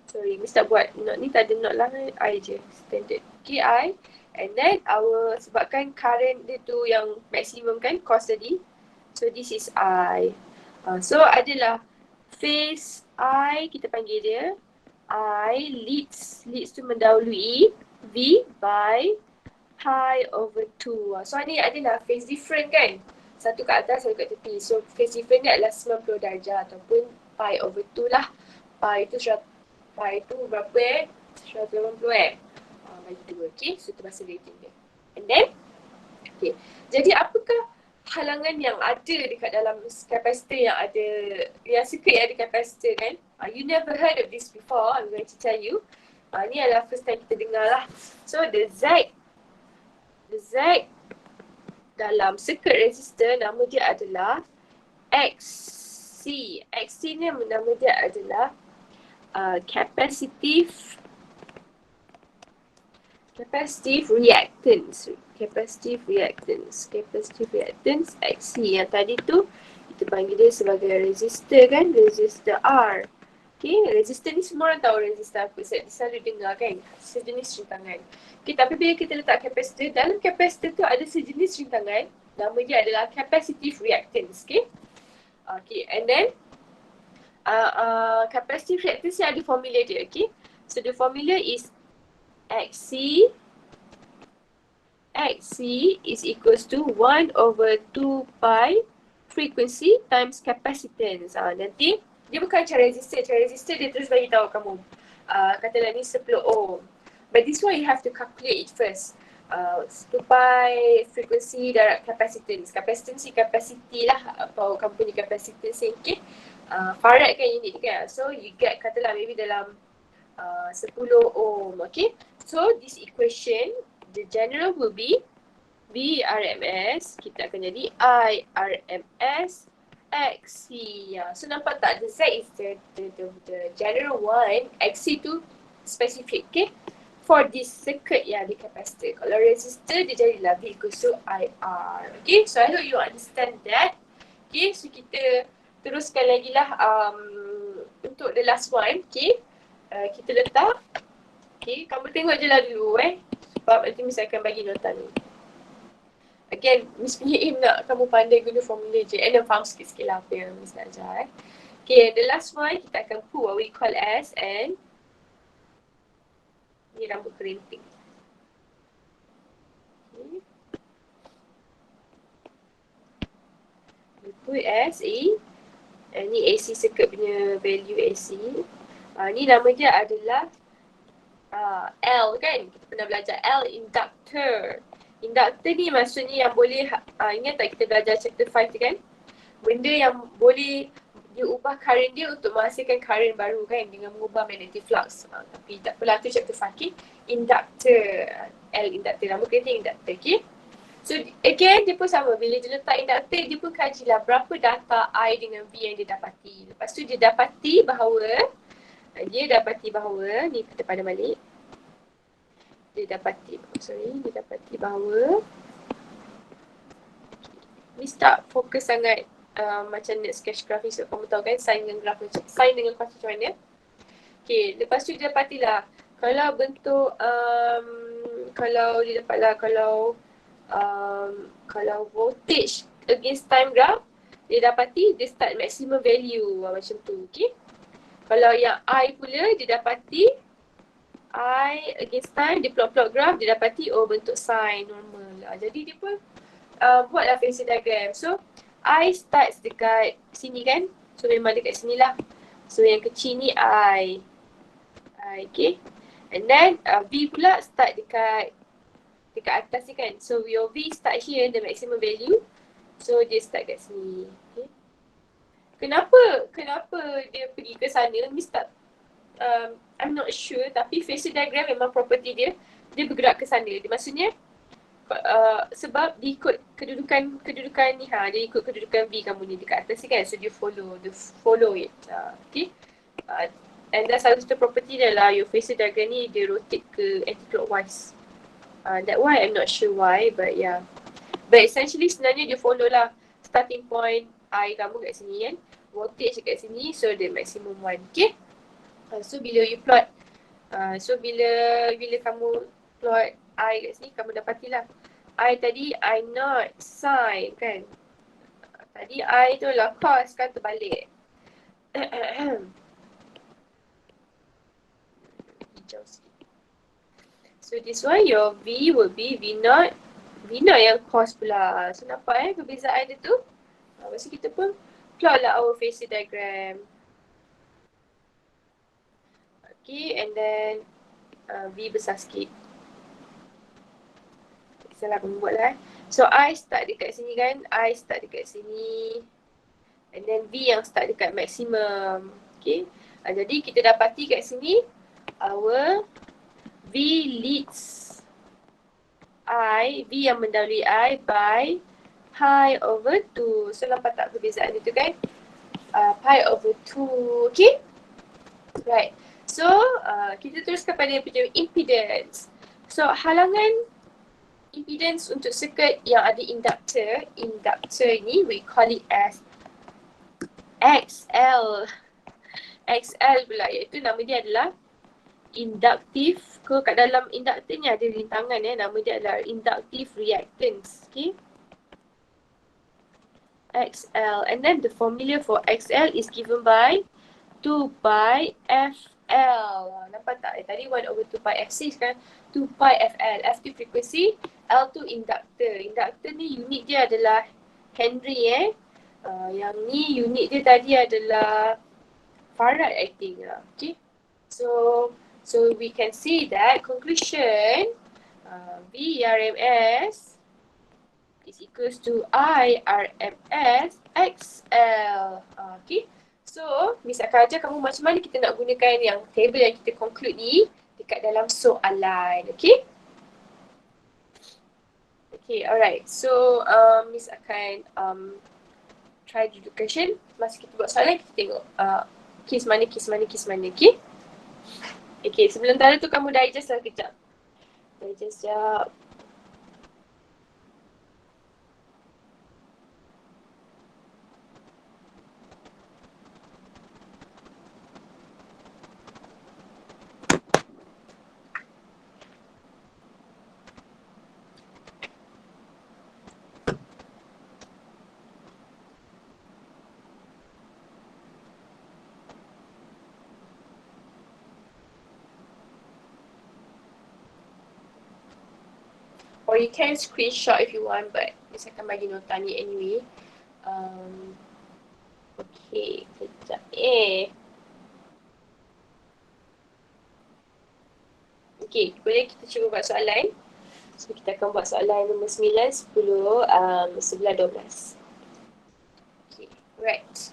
Sorry, Miss tak buat not ni, tak ada not lah. I je, standard. Okay, I. And then sebabkan current dia tu yang maksimum kan, cos tadi. So this is I. So adalah phase I, kita panggil dia I leads tu mendahului V by pi over 2. So ni adalah phase different kan. Satu kat atas, satu kat tepi. So phase different ni adalah 90 darjah ataupun pi over 2 lah. Pi tu berapa 180 bagi 2. Okay, so tu bahasa rating dia. And then, okay. Jadi apakah halangan yang ada dekat dalam kapasitor yang circuit yang ada kapasitor kan? You never heard of this before, I'm going to tell you. Ni adalah first time kita dengar lah. So the Z dalam circuit resistor nama dia adalah XC. XC ni nama dia adalah capacitive reactance. Capacitive reactance XC yang tadi tu kita panggil dia sebagai resistor kan, resistor R. Okay, resistor ni semua orang tahu resistor apa. Saya selalu dengar kan, sejenis rintangan. Okay, tapi bila kita letak kapasitor, dalam kapasitor tu ada sejenis rintangan, nama dia adalah capacitive reactance. Okay, and then capacitive reactance ni ada formula dia. Okay, so the formula is XC is equals to 1 over 2 pi frequency times capacitance. Nanti dia bukan cara resistor. Cara resistor dia terus bagi tahu kamu. Katalah ni 10 ohm. But this one you have to calculate it first. 10 pi frequency darab capacitance. Capacitance ni capacity lah. Atau kamu punya capacitance ni. Okay. Farad kan unit kan. So you get katalah maybe dalam 10 ohm. Okay. So this equation, the general will be V RMS, kita akan jadi I RMS XC. So nampak tak, the Z is the general one, XC tu specific, okay, for this circuit yang ada capacitor. Kalau resistor dia jadilah V equals to IR. Okay, so I hope you understand that. Okay, so kita teruskan lagi lah untuk the last one. Okay, kita letak. Okay, kamu tengok je lah dulu sebab nanti Miss akan bagi nota ni. Again, Miss punya aim nak kamu pandai guna formula je and then faham sikit-sikit lah apa yang Miss nak ajar. Okay, the last one kita akan put what we call as and ni rambut kerinting. Okay. We put as ni AC circuit punya value AC. Ni nama dia adalah L kan? Kita pernah belajar L inductor. Inductor ni maksudnya yang boleh, ingat tak kita belajar chapter 5 tu kan? Benda yang boleh dia ubah current dia untuk menghasilkan current baru kan, dengan mengubah magnetic flux. Tapi tak apalah, tu chapter 5, okay? Inductor, L inductor, nama kereta inductor, okay? So again, dia pun sama. Bila dia letak inductor, dia pun kajilah berapa data I dengan V yang dia dapati. Lepas tu dia dapati bahawa, ni kita pada balik. Dia dapati bahawa, ni start fokus sangat macam net sketch graph ni. So kamu tahu kan sign dengan graph, sign dengan cos macam mana. Okay, lepas tu dia dapatilah kalau bentuk, kalau dia dapatlah, kalau voltage against time graph, dia dapati dia start maximum value macam tu, okay. Kalau yang I pula, dia dapati I against time, dia plot graph, dia dapati bentuk sine normal. Jadi dia pun buatlah phasor diagram. So I start dekat sini kan, so memang dekat sini lah. So yang kecil ni I, okay. And then V pula start dekat atas ni kan. So your V start here, the maximum value. So dia start kat sini, okay. Kenapa dia pergi ke sana? Miss tak, I'm not sure, tapi phasor diagram memang property dia bergerak ke sana. Dia maksudnya sebab dia ikut kedudukan ni, dia ikut kedudukan V kamu ni dekat atas ni kan. So dia follow it, okay. And that's salah satu property dia lah, your phasor diagram ni dia rotate ke anti-clockwise. That why I'm not sure why, but yeah. But essentially sebenarnya dia follow lah starting point I kamu kat sini kan, voltage kat sini, so the maximum one, okay. So bila you plot, bila kamu plot I kat sini, kamu dapatilah I tadi I not sin kan. Tadi I tu lah cos kan, terbalik. Hijau sikit. So this one your V will be V naught yang cos pula. So nampak perbezaan dia tu. Lepas tu kita pun plot lah our phasor diagram. Okay, and then V besar sikit. Salah aku buat lah. So I start dekat sini kan, I start dekat sini. And then V yang start dekat maximum. Okay, jadi kita dapati kat sini our V leads V yang mendahului I by pi over 2. So nampak tak perbezaan itu kan? Pi over 2, okay? Right. So kita teruskan pada punya impedance. So halangan impedance untuk circuit yang ada inductor ni we call it as XL. XL pula, iaitu nama dia adalah inductive. Kat dalam inductor ni ada rintangan nama dia adalah inductive reactance, okay. XL, and then the formula for XL is given by 2 pi FL. Nampak tak? Tadi 1 over 2 pi F6 kan, 2 pi FL. F tu frequency, L tu inductor. Inductor ni unit dia adalah Henry yang ni unit dia tadi adalah Farad I think lah, okay. So we can see that conclusion V RMS is equals to I RMS XL. Okay. So, Miss akan ajar kamu macam mana kita nak gunakan yang table yang kita conclude ni dekat dalam soalan. Okay. Okay, alright. So, Miss akan try the question. Masa kita buat soalan, kita tengok case mana. Okay. Okay, sebelum tu kamu digest lah kejap. Digest sekejap. Or you can screenshot if you want, but saya akan bagi nota ni anyway. Okay, boleh kita cuba buat soalan. So, kita akan buat soalan nombor 9, 10, 11, 12. Okay, right.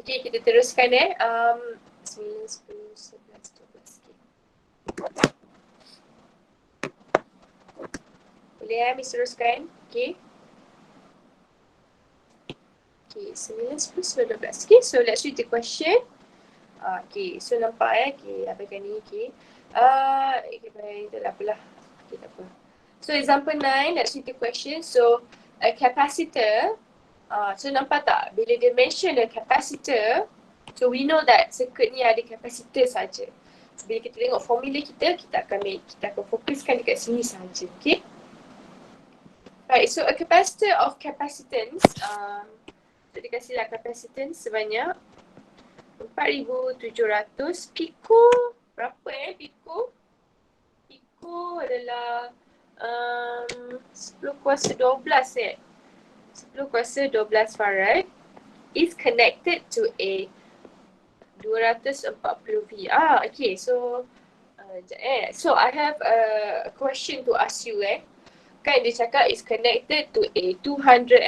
Okay, kita teruskan 9, 10, 11, 12. Okay. Boleh Miss teruskan? Okay. Okay, 9, 10, 11, 12. Okay, so let's read the question. Okay, so nampak okay, abaikan ni, okay. Okay, baik, tak apalah. Okay, tak apa. So example 9, let's read the question. So, a capacitor, so nampak tak? Bila dia mention a capacitor, so we know that circuit ni ada capacitor saja. So, bila kita tengok formula kita akan fokuskan dekat sini saja, okay? Right, so a capacitor of capacitance, so dia kasihlah capacitance sebanyak 4,700 pico. Berapa pico? Pico adalah 10 kuasa 12 10 kuasa 12 farad is connected to a 240 V. Okay, so so I have a question to ask you Kan dia cakap is connected to a 240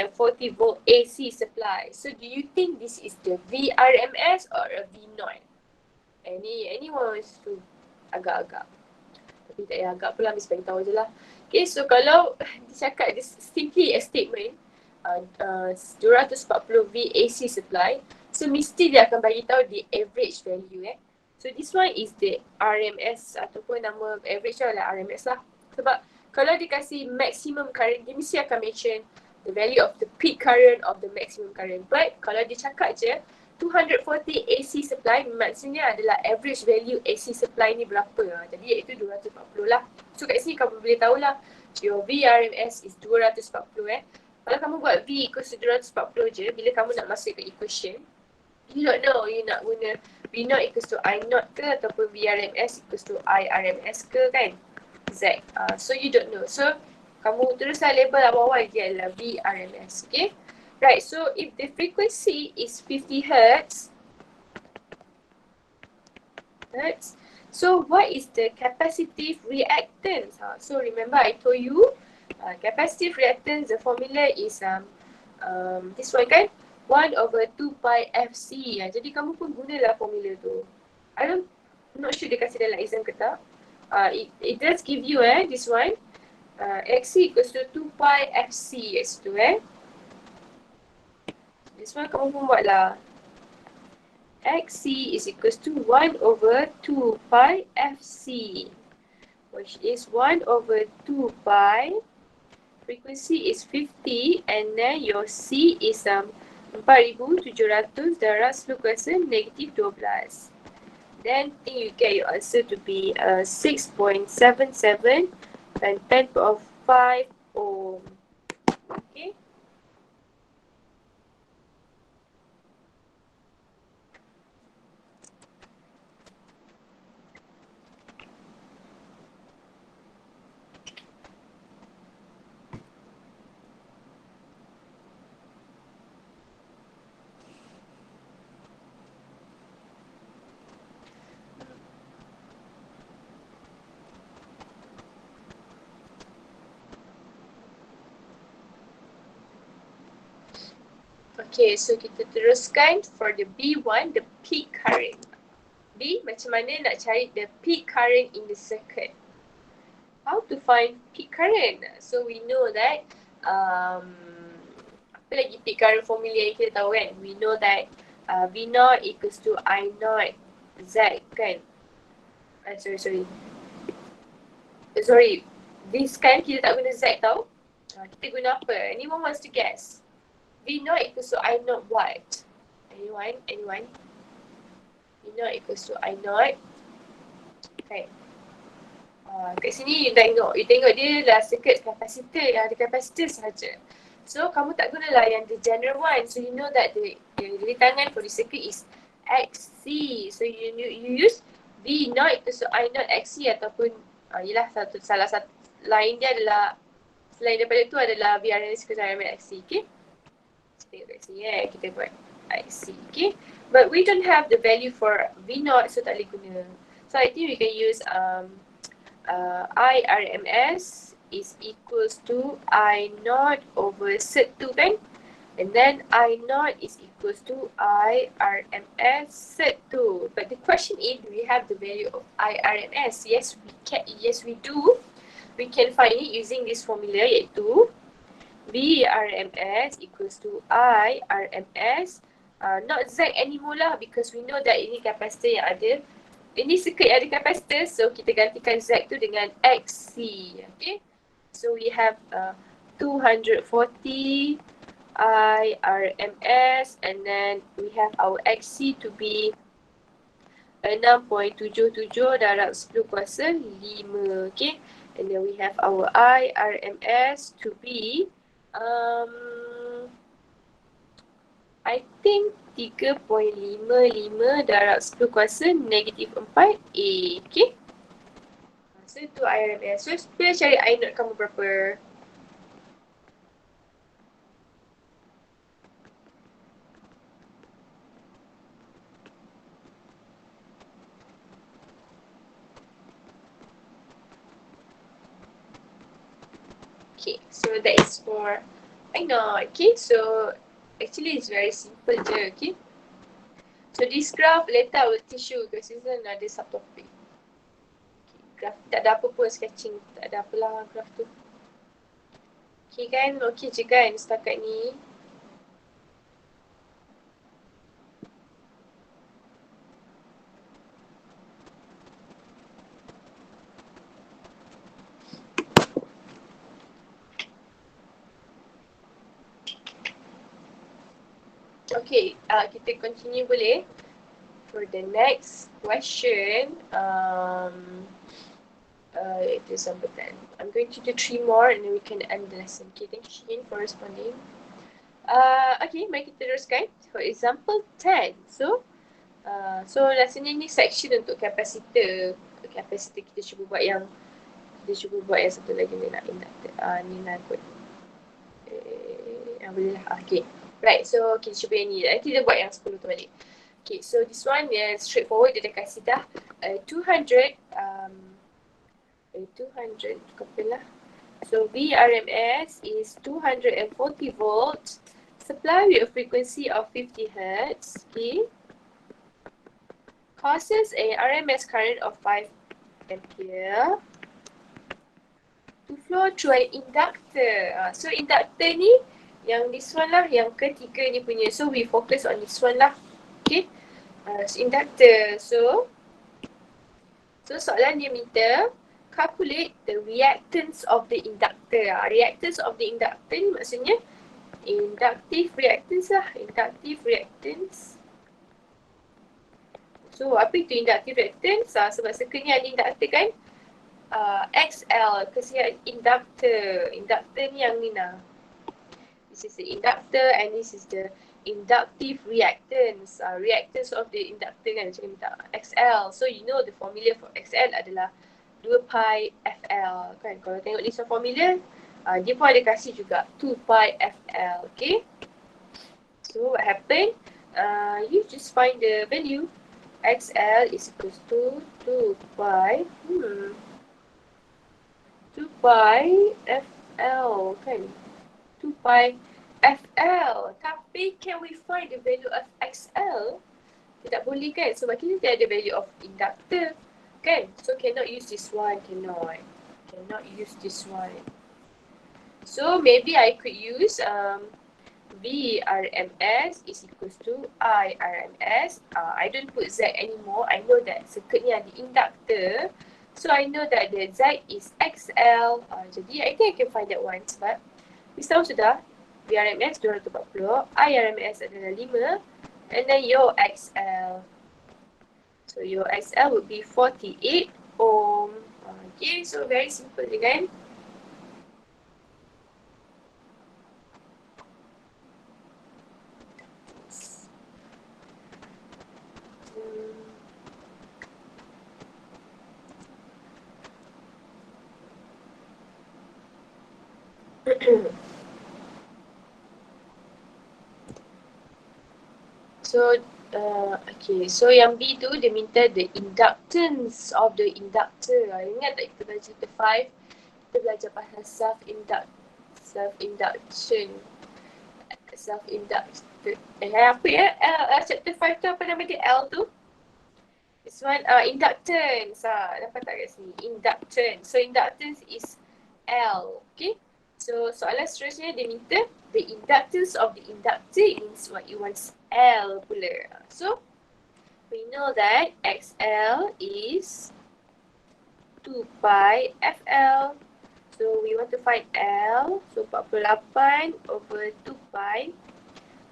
volt AC supply. So do you think this is the VRMS or a V0? Anyone wants to agak-agak? Tapi tak payah agak pula, Miss bagi tahu je lah. Okay, so kalau dia cakap this simply a statement, 240 V AC supply, so mesti dia akan bagi tahu the average value So this one is the RMS ataupun nama average adalah RMS lah. Sebab kalau dia kasih maximum current, dia mesti akan mention the value of the peak current of the maximum current. But kalau dia cakap je 240 AC supply, maksudnya adalah average value AC supply ni berapa. Jadi iaitu 240 lah. So kat sini kamu boleh tahulah your VRMS is 240 Kalau kamu buat V equals to 240 je, bila kamu nak masuk ke equation, you don't know you nak guna V0 equals to I0 ke ataupun VRMS equals to IRMS ke kan. Z. So you don't know. So kamu teruslah label bawah dia adalah VRMS. Okay. Right. So if the frequency is 50 Hertz. So what is the capacitive reactance? So remember I told you capacitive reactance, the formula is this one kan? 1 over 2 pi FC. Jadi kamu pun gunalah formula tu. I'm not sure dia kasih dalam exam ke tak. It does give you this one XC equals to 2 pi FC tu This one kamu pun buatlah. XC is equals to 1 over 2 pi FC, which is 1 over 2 pi. Frequency is 50 and then your C is 4,700 darab 10 kuasa negatif 12. Then you get your answer to be 6.77 and 10 power 5 ohm. Okay. Okay, so kita teruskan for the B1, the peak current. B, macam mana nak cari the peak current in the circuit? How to find peak current? So we know that, apa lagi peak current formula yang kita tahu kan? We know that V0 equals to I0 Z kan? Sorry. This kan kita tak guna Z tau. Kita guna apa? Anyone wants to guess? V0 equals to I0 what? Anyone? V0 equals to I0. Okay. Kat sini you tengok dia lah circuit capacitor yang ada capacitor sahaja. So kamu tak gunalah yang the general one. So you know that the tangan for the circuit is XC. So you use V0 equals to I0 XC ataupun yelah salah satu lain dia adalah selain daripada tu adalah VRMS equals to RMS XC. Okay. Tengok kat sini kita buat IC. Okay, but we don't have the value for V0, so tak boleh guna. So I think we can use IRMS is equals to I0 over cert2 kan? And then I0 is equals to IRMS cert2. But the question is, do we have the value of IRMS? Yes, we can. Yes, we do. We can find it using this formula iaitu VRMS equals to IRMS. Not Z anymore lah, because we know that ini kapasitor yang ada. Ini circuit yang ada kapasitor, so kita gantikan Z tu dengan XC. Okay, so we have 240 IRMS, and then we have our XC to be 6.77 darab 10 kuasa 5. Okay, and then we have our IRMS to be I think 3.55 darab 10 kuasa negatif 4 A. Okay, so itu IRMS. So bila cari I0 kamu berapa? Okay, so that is for I0. Okay, so actually it's very simple je. Okay, so this graph later I will teach you because it's another subtopic. Okay, graph tak ada apa pun sketching, tak ada apalah graph tu. Okay kan, okay je kan setakat ni. Okay, kita continue boleh? For the next question, it is number 10. I'm going to do 3 more and then we can end the lesson. Okay, thank you Sheen for responding. Okay, mari kita teruskan. For example 10. So rasanya ni section untuk kapasitor. Kapasitor kita cuba buat yang satu lagi ni nak ni nak kot. Boleh lah. Okay. Right, so kita cuba yang ni. Nanti kita buat yang 10 tu balik. Okay, so this one is straightforward. Dia dah kasih dah 200 copy lah. So VRMS is 240 volts. Supply with a frequency of 50 Hz. Okay. Causes a RMS current of 5 ampere to flow through an inductor. So inductor ni yang this one lah, yang ketiga ni punya. So we focus on this one lah. Okay. So inductor. So soalan dia minta calculate the reactance of the inductor. Reactance of the inductor ni maksudnya inductive reactance lah. Inductive reactance. So apa itu inductive reactance? Sebab circle ni ada inductor kan? XL, kesian inductor. Inductor ni yang ni lah. This is the inductor and this is the inductive reactance. Reactance of the inductor kan macam minta XL. So you know the formula for XL adalah 2 pi FL kan. Kalau tengok list of formula, dia pun ada kasih juga 2 pi FL. Okay. So what happened? You just find the value. XL is equals to 2 pi 2 pi FL kan. 2 pi FL. Tapi can we find the value of XL? Tidak boleh kan, sebab kita tidak ada value of inductor kan. So cannot use this one, cannot use this one. So maybe I could use VRMS is equals to IRMS. I don't put Z anymore. I know that circuit ni ada inductor. So I know that the Z is XL. Jadi I think I can find that one sebab kita tahu sudah VRMS 240, IRMS adalah 5 and then your XL. So your XL would be 48 ohm. Okay, so very simple je kan. So, okay. So yang B tu dia minta the inductance of the inductor. Ingat tak kita belajar chapter 5? Kita belajar pasal self-induction. Self-induction. Apa ya? Chapter 5 tu apa nama dia? L tu? This one, inductance. Dapat tak kat sini? Inductance. So, inductance is L. Okay? So, soalan seterusnya dia minta the inductance of the inductor means what you want L pula. So, we know that XL is 2 pi FL. So, we want to find L. So, 48 over 2 pi.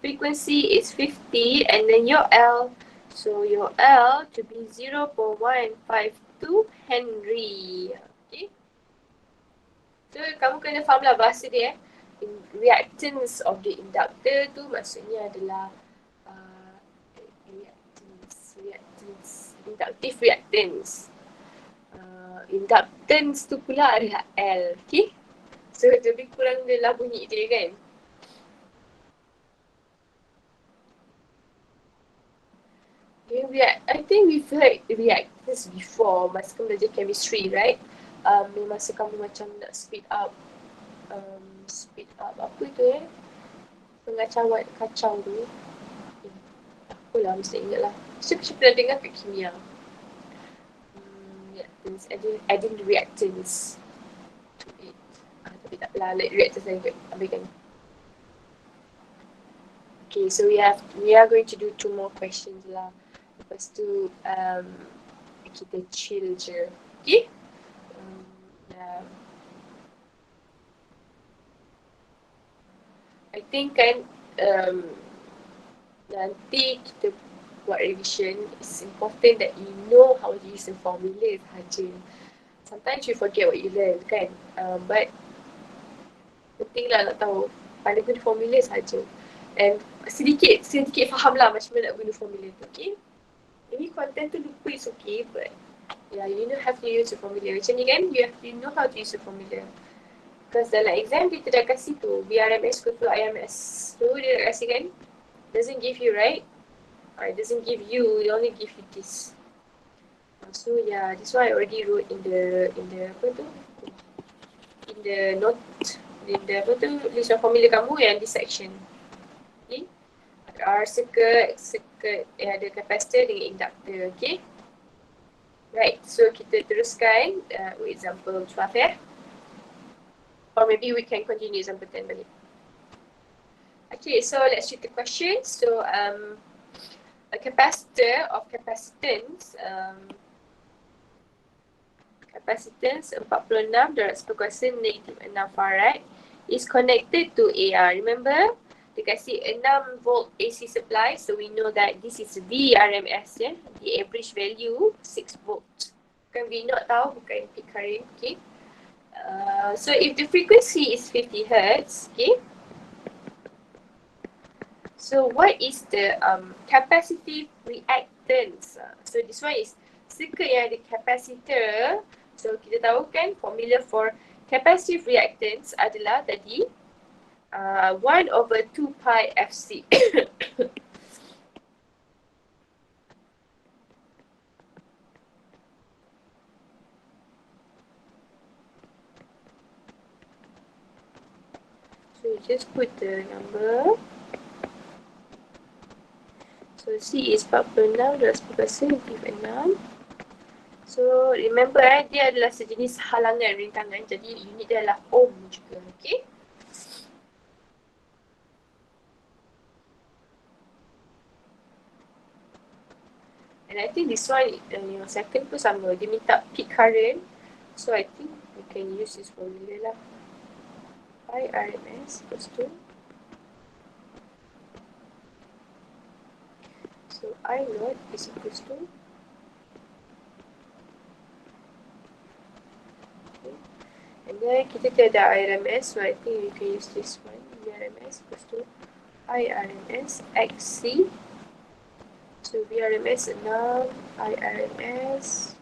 Frequency is 50 and then your L. So, your L to be 0.152 Henry. Okay. So, kamu kena faham lah bahasa dia. Reactance of the inductor tu maksudnya adalah inductive reactance. Inductance tu pula adalah L. Okay. So, lebih kurang dia lah bunyi dia kan. I think we've heard reactance before masa kamu belajar chemistry, right? Masa kamu macam nak speed up apa tu pengacauan kacau tu. Apalah, mesti ingat lah. Siapa pernah dengar kat kimia? Reactance, adding reactance to it. Tapi tak apalah, let reactance saya ambilkan. Okay, so we are going to do 2 more questions lah. Lepas tu kita chill je. Okay? Yeah. I think kan nanti kita buat revision, it's important that you know how to use the formula sahaja. Sometimes you forget what you learn kan, but penting lah nak tahu pandai guna formula sahaja. And sedikit faham lah macam mana nak guna formula tu, okay? Maybe content tu lupa, it's okay, but yeah, you know how to use the formula. Macam ni kan, you have to know how to use the formula. Because dalam exam kita dah kasih tu, VRMS equal to IMS. So dia dah kasih kan, doesn't give you, right? Or it doesn't give you, it only give you this. So yeah, this one I already wrote in the apa tu? In the note, in the apa tu, list of formula kamu yang this section. Okay? R circuit, ada capacitor dengan inductor, okay? Right, so kita teruskan example 12 ya. Or maybe we can continue example 10 balik. Okay, so let's read the question. So a capacitor of capacitance capacitance 46 darab kuasa negatif 6 farad is connected to AR. Remember, dia kasih 6 volt AC supply, so we know that this is VRMS ya, the average value 6 volt. Bukan V naught tahu, bukan peak current, okay. So if the frequency is 50 Hz, okay. So what is the capacitive reactance? So this one is circuit yang ada capacitor. So kita tahu kan formula for capacitive reactance adalah tadi 1/2 pi FC. So you just put the number. So C is 46 darab kuasa negatif 6. So remember dia adalah sejenis halangan rintangan, jadi unit dia adalah ohm juga, okay? And I think this one, yang second pun sama, dia minta peak current. So I think we can use this formula lah. Pi RMS equals to, so I naught is equals to, okay. And then kita tiada RMS, so I think we can use this one. VRMS equals to IRMS XC. So VRMS 6, IRMS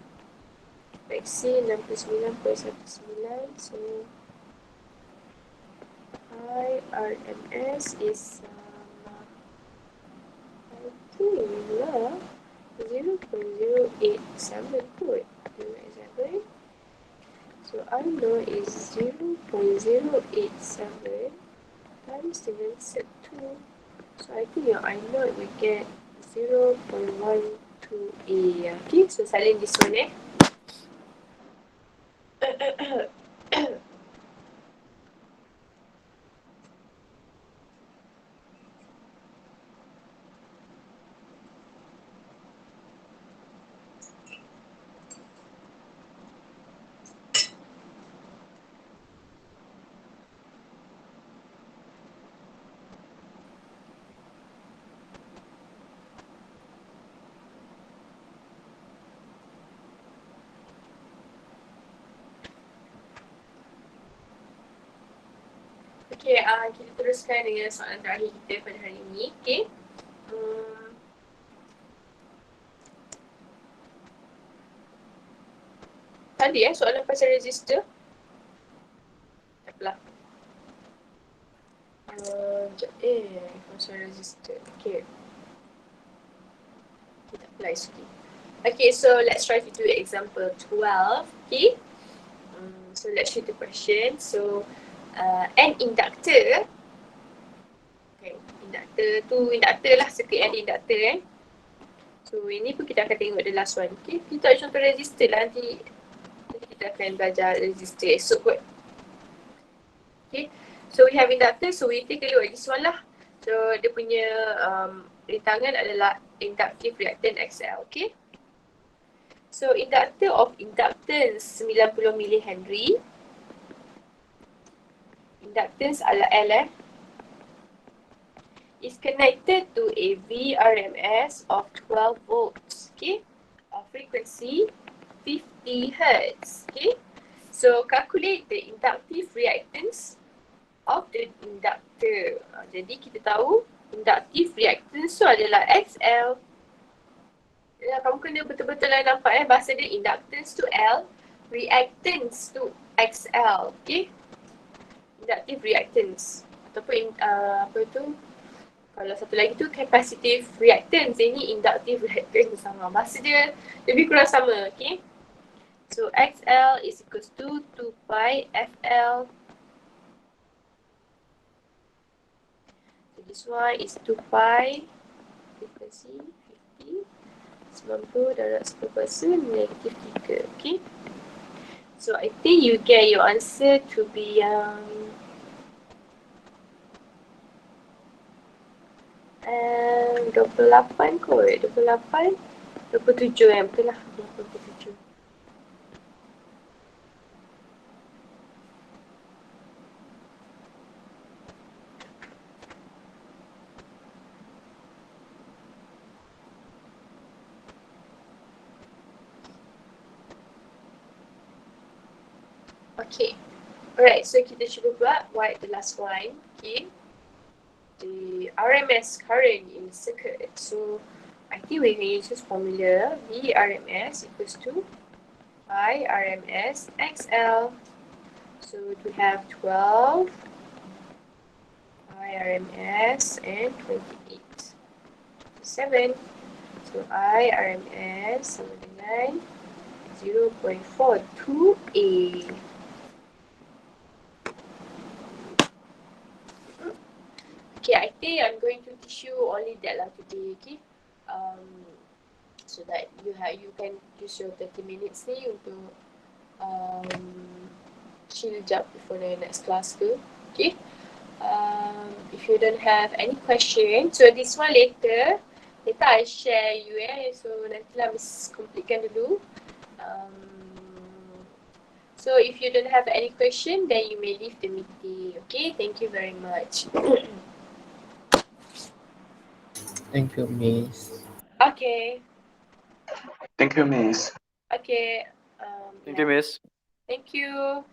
XC 69.19. So IRMS is lah 0.087 kot. 0.87. So I know is 0.087 times dengan set 2. So I think your I know we get 0.12A. Okay, so salin this one Okay, kita teruskan dengan soalan terakhir kita pada hari ini. Okay. Tadi soalan pasal resistor. Tak apalah. Pasal resistor. Okay. Kita apply sikit. Okay, so let's try to do example 12. Okay. So let's shoot the question. So, an inductor. Okay, inductor lah, circuit yang ada inductor So, ini pun kita akan tengok the last one. Okay, kita contoh resistor lah nanti kita akan belajar resistor esok kot. Okay, so we have inductor. So, we take a look at this one lah. So, dia punya rintangan adalah inductive reactance XL. Okay. So, inductor of inductance 90 mH. Inductance adalah L is connected to a Vrms of 12 volts, okay, of frequency 50 Hz, okay. So, calculate the inductive reactance of the inductor. Jadi, kita tahu inductive reactance tu adalah XL. Kamu kena betul-betul lah nampak bahasa dia inductance to L, reactance to XL, okay. Inductive reactance ataupun apa tu, kalau satu lagi tu capacitive reactance. Ini inductive reactance sama. Bahasa dia lebih kurang sama, okay. So XL is equals to 2 pi FL. So this one is 2 pi frequency 50 90 darab 10% negative 3, okay. So I think you get your answer to be 28 kot. 27 betul lah. 27. Okay. Alright, so kita cuba buat the last one. Okay. The Rms current in the circuit. So, I think we can use this formula. Vrms equals to I Rms XL. So, we have 12 I Rms and 28. 7. So, I Rms sama dengan 0.42A. Okay, I think I'm going to teach you only that lah today, okay? So that you can use your 30 minutes ni untuk chill jap before the next class ke, okay? If you don't have any question, so this one later I share you so nantilah Miss completekan dulu. So if you don't have any question, then you may leave the meeting, okay? Thank you very much. Thank you, Miss. Okay. Thank you, Miss. Okay. Thank you, Miss. Thank you.